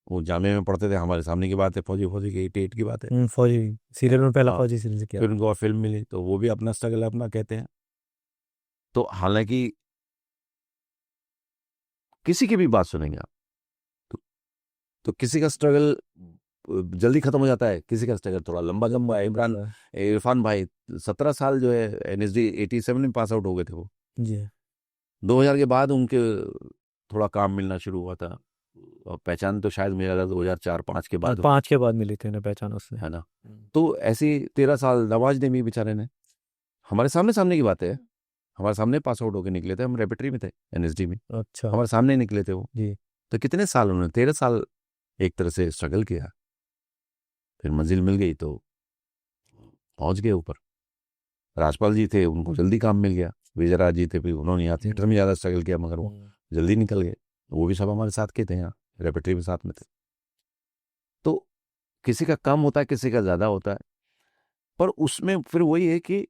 वो जामे में पढ़ते थे, हमारे सामने की बात है, फौजी फौजी की 88 की बात है। फौजी सीरियल में पहला हाँ, फौजी सीरियल से किया फिर था। उनको फिल्म मिली तो वो भी अपना स्ट्रगल अपना कहते हैं। तो हालांकि किसी की भी बात सुनेंगे आप तो, किसी का स्ट्रगल जल्दी खत्म हो जाता है, किसी का स्ट्रगल थोड़ा लंबा लंबा है। इरफान भाई 17 साल जो है एनएसडी 87 में पास आउट हो गए थे वो। जी। 2000 के बाद उनके थोड़ा काम मिलना शुरू हुआ था, और पहचान तो शायद मेरा 2004-5 के बाद हुई, 5 के बाद मिली थी उन्हें पहचान उससे। है ना। तो ऐसी 13 साल नवाज ने भी बेचारे ने, हमारे सामने सामने की बात है, हमारे सामने पास आउट होकर निकले थे, हम रेपेटरी में थे एनएसडी में, अच्छा। हमारे सामने ही निकले थे वो। जी। तो कितने साल उन्होंने, 13 साल एक तरह से स्ट्रगल किया, फिर मंजिल मिल गई तो पहुंच गए ऊपर। राजपाल जी थे, उनको जल्दी काम मिल गया। विजयराज जी थे, भी उन्होंने यहाँ थिएटर में ज़्यादा स्ट्रगल किया, मगर वो जल्दी निकल गए। वो भी सब हमारे साथ के थे, यहाँ रेपेटरी में साथ में थे। तो किसी का कम होता है, किसी का ज़्यादा होता है, पर उसमें फिर वही है कि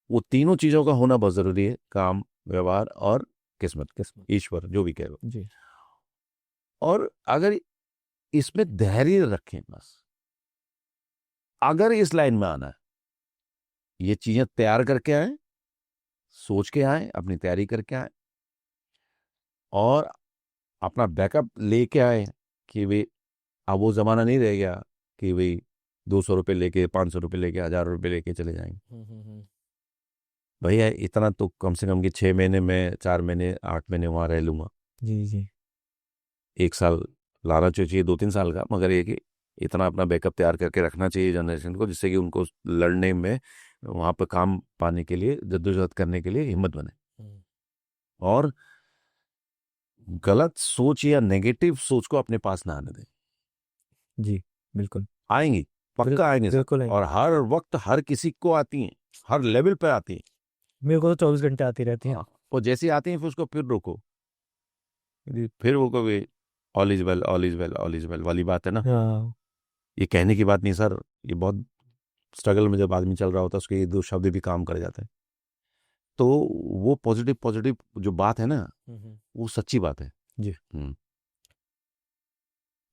वो तीनों चीज़ों का होना बहुत ज़रूरी है, काम, व्यवहार और किस्मत, ईश्वर जो भी कह लो। जी। और अगर इसमें धैर्य रखें, बस अगर इस लाइन में आना है, ये चीज़ें तैयार करके आए, सोच के आए, अपनी तैयारी करके आए, और अपना बैकअप लेके आए कि भाई अब वो ज़माना नहीं रह गया कि भाई 200 रुपये लेके, 500 रुपये लेके, 1000 रुपये लेके चले जाएंगे। भैया इतना तो कम से कम कि 6 महीने में, 4 महीने, 8 महीने वहाँ रह लूँगा। जी जी। 1 साल लाना चाहिए, 2-3 साल का, मगर ये कि इतना अपना बैकअप तैयार करके रखना चाहिए जनरेशन को, जिससे कि उनको लड़ने में, वहाँ पर काम पाने के लिए, जद्दोजहद करने के लिए हिम्मत बने। और गलत सोच या नेगेटिव सोच को अपने पास ना आने दें। जी बिल्कुल। आएंगी, पक्का आएंगे सब, बिल्कुल आएंगे। और हर वक्त हर किसी को आती हैं, हर लेवल पे आती हैं। मेरे को तो 24 घंटे आती रहती है। हाँ, और जैसे ही आती हैं फिर उसको फिर रोको, फिर वो कभी all is well, all is well, all is well वाली बात है ना। हाँ। ये कहने की बात नहीं सर, ये बहुत स्ट्रगल में जब आदमी चल रहा होता है उसके ये दो शब्द भी काम कर जाते हैं। तो वो पॉजिटिव पॉजिटिव जो बात है ना, वो सच्ची बात है जी। हम्म।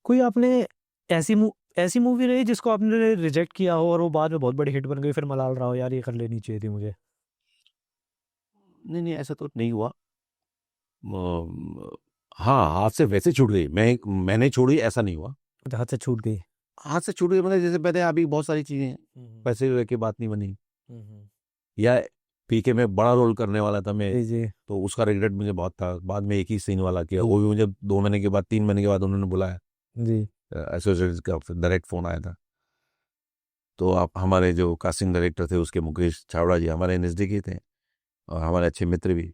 कोई आपने ऐसी मूवी रही जिसको आपने रिजेक्ट किया हो और वो बाद में बहुत बड़ी हिट बन गई, फिर मलाल रहा हो यार ये कर लेनी चाहिए थी मुझे? नहीं नहीं, ऐसा तो नहीं हुआ। हाँ, हाथ से वैसे छूट गई, मैंने छोड़ी ऐसा नहीं हुआ। हाथ से छूट गई। हाथ से छूट गई मतलब जैसे पहले अभी बहुत सारी चीजें हैं, पैसे की बात नहीं बनी, या पीके में बड़ा रोल करने वाला था मैं, जी जी। तो उसका रिग्रेट मुझे बहुत था। बाद में एक ही सीन वाला किया, वो भी मुझे 2 महीने के बाद, 3 महीने के बाद उन्होंने बुलाया, जी। एसोसिएट का डायरेक्ट फोन आया था। तो आप हमारे जो कास्टिंग डायरेक्टर थे उसके, मुकेश छावड़ा जी, हमारे एनएसडी के थे, और हमारे अच्छे मित्र भी,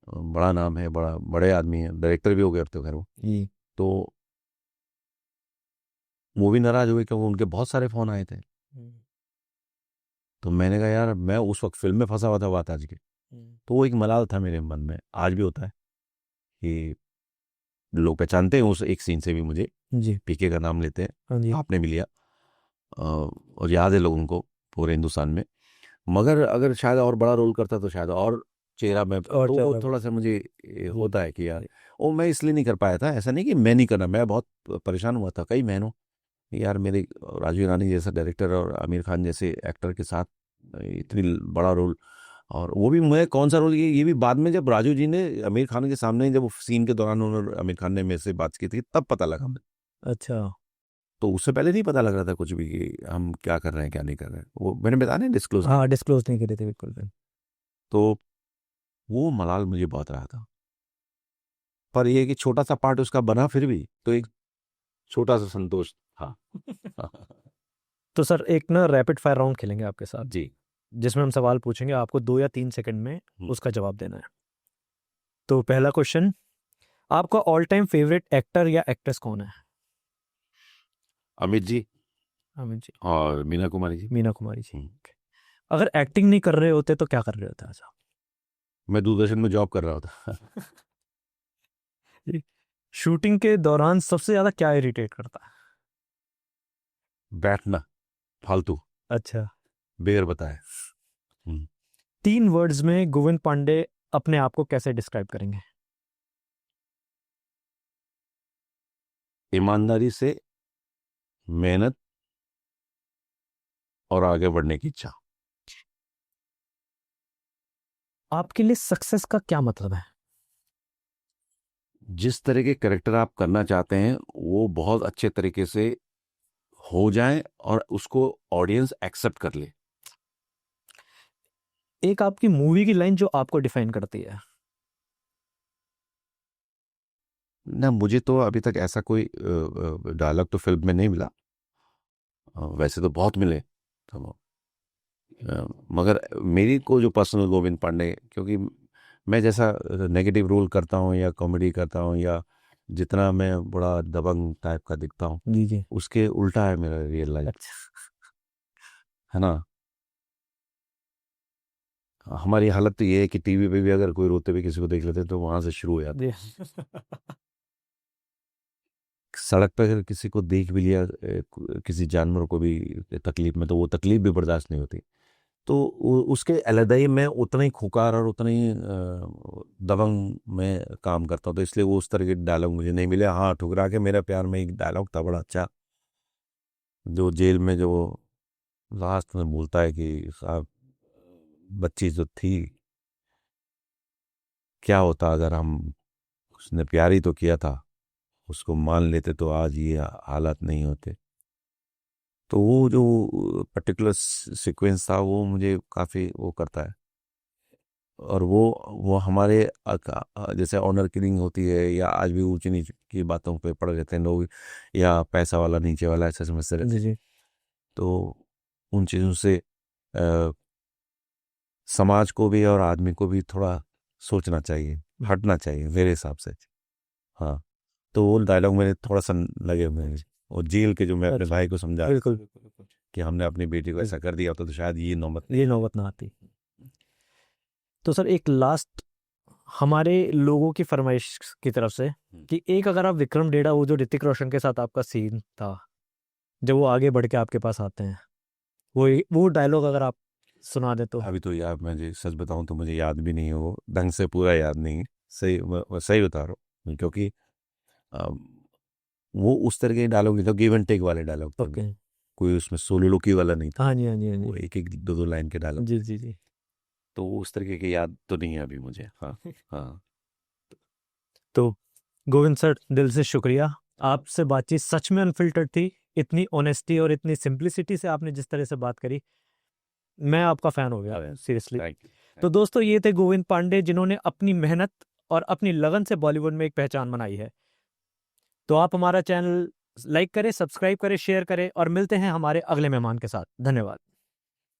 बड़ा नाम है, बड़ा बड़े आदमी है, डायरेक्टर भी हो गए अब तो खैर वो। जी। तो वो भी नाराज हुए क्योंकि उनके बहुत सारे फोन आए थे। तो मैंने कहा यार मैं उस वक्त फिल्म में फंसा हुआ था बात आज की। तो वो एक मलाल था मेरे मन में, आज भी होता है कि लोग पहचानते हैं उस एक सीन से भी मुझे, जी। पीके का नाम लेते हैं, हाँ जी। आपने भी लिया, और याद है लोगों को पूरे हिंदुस्तान में। मगर अगर शायद और बड़ा रोल करता तो शायद और चेहरा में, और तो वो चेहरा थोड़ा सा मुझे होता है कि यार, वो मैं इसलिए नहीं कर पाया था। ऐसा नहीं कि मैं नहीं करना, मैं बहुत परेशान हुआ था कई महीनों। यार मेरे राजू ईरानी जैसा डायरेक्टर और आमिर खान जैसे एक्टर के साथ इतनी बड़ा रोल, और वो भी मैं कौन सा रोल, ये भी बाद में जब राजू जी ने आमिर खान के सामने, जब सीन के दौरान उन्होंने आमिर खान ने मेरे से बात की थी, तब पता लगा मुझे। अच्छा। तो उससे पहले नहीं पता लग रहा था कुछ भी कि हम क्या कर रहे हैं क्या नहीं कर रहे हैं, वो मैंने बताया ना, डिस्क्लोज। हाँ, डिस्क्लोज नहीं करे थे बिल्कुल भी। तो वो मलाल मुझे बहुत रहा था, पर ये कि छोटा सा पार्ट उसका बना, फिर भी तो एक छोटा सा संतोष था। तो सर एक ना रैपिड फायर राउंड खेलेंगे आपके साथ, जी। जिसमें हम सवाल पूछेंगे, आपको 2 या 3 सेकंड में हम्म। उसका जवाब देना है। तो पहला क्वेश्चन, आपका ऑल टाइम फेवरेट एक्टर या एक्ट्रेस कौन है? अमित जी अमित जी। और मीना कुमारी जी। मीना कुमारी जी। हम्म। अगर एक्टिंग नहीं कर रहे होते तो क्या कर रहे होते आज आप? मैं दूरदर्शन में जॉब कर रहा था। शूटिंग के दौरान सबसे ज्यादा क्या इरिटेट करता है? बैठना फालतू, अच्छा। बेर बताए। हम्म। 3 वर्ड्स में गोविंद पांडे अपने आप को कैसे डिस्क्राइब करेंगे? ईमानदारी से, मेहनत और आगे बढ़ने की इच्छा। आपके लिए सक्सेस का क्या मतलब है? जिस तरह के करेक्टर आप करना चाहते हैं वो बहुत अच्छे तरीके से हो जाए और उसको ऑडियंस एक्सेप्ट कर ले। एक आपकी मूवी की लाइन जो आपको डिफाइन करती है। ना, मुझे तो अभी तक ऐसा कोई डायलॉग तो फिल्म में नहीं मिला। वैसे तो बहुत मिले, तो मगर मेरी को जो पर्सनल गोविंद पांडे, क्योंकि मैं जैसा नेगेटिव रोल करता हूँ या कॉमेडी करता हूँ या जितना मैं बड़ा दबंग टाइप का दिखता हूँ, जी जी। उसके उल्टा है मेरा रियल लाइफ, अच्छा। है ना। हमारी हालत तो ये है कि टीवी पे भी अगर कोई रोते हुए किसी को देख लेते हैं तो वहां से शुरू हो जाता जी। है। सड़क पर अगर किसी को देख भी लिया, किसी जानवर को भी तकलीफ में, तो वो तकलीफ भी बर्दाश्त नहीं होती। तो उसके अलग ही मैं उतना ही खुकार और उतना ही दबंग में काम करता हूँ, तो इसलिए वो उस तरह के डायलॉग मुझे नहीं मिले। हाँ, ठुकरा के मेरा प्यार में एक डायलॉग था बड़ा अच्छा, जो जेल में जो लास्ट में बोलता है कि साहब, बच्ची जो थी, क्या होता अगर हम, उसने प्यार ही तो किया था, उसको मान लेते तो आज ये हालात नहीं होते। तो वो जो पर्टिकुलर सीक्वेंस था वो मुझे काफ़ी वो करता है। और वो हमारे जैसे ऑनर किलिंग होती है या आज भी ऊंच नीच की बातों पे पड़ रहते हैं लोग, या पैसा वाला नीचे वाला ऐसा समझते रहते जी हैं। जी। तो उन चीज़ों से अ, समाज को भी और आदमी को भी थोड़ा सोचना चाहिए, हटना चाहिए मेरे हिसाब से। हाँ, तो वो डायलॉग मेरे थोड़ा सा लगे हुए हैं, और जेल के जो मैं अपने अच्छा। भाई को समझा बिल्कुल बिल्कुल बिल्कुल। कि हमने अपनी बेटी को ऐसा कर दिया होता तो शायद ये नौबत ये नौबत ना आती। तो सर एक लास्ट हमारे लोगों की फरमाइश की तरफ से, कि एक अगर आप विक्रम डेढ़ा, वो जो ऋतिक रोशन के साथ आपका सीन था, जब वो आगे बढ़ के आपके पास आते हैं, वो डायलॉग अगर आप सुना दे तो। अभी तो यार मुझे सच बताऊं तो मुझे याद भी नहीं है, वो ढंग से पूरा याद नहीं है। सही, मैं सही बता रहा हूँ, क्योंकि वो उस तरह के डायलॉग नहीं था, गिव एंड टेक वाले डायलॉग थे। ओके। कोई उसमें सोलोलोकी वाला नहीं था। हाँ जी हाँ जी हाँ वो जी। एक एक दो दो लाइन के डायलॉग जी थे। जी जी। तो वो उस तरीके की याद तो नहीं है अभी मुझे। हाँ। हाँ। तो गोविंद सर, दिल से शुक्रिया। आपसे बातचीत सच में अनफिल्टर्ड थी। इतनी ऑनेस्टी और इतनी सिंप्लिसिटी से आपने जिस तरह से बात करी, मैं आपका फैन हो गया सीरियसली। Thank you. तो दोस्तों, ये थे गोविंद पांडे, जिन्होंने अपनी मेहनत और अपनी लगन से बॉलीवुड में एक पहचान बनाई है। तो आप हमारा चैनल लाइक करें, सब्सक्राइब करें, शेयर करें, और मिलते हैं हमारे अगले मेहमान के साथ। धन्यवाद।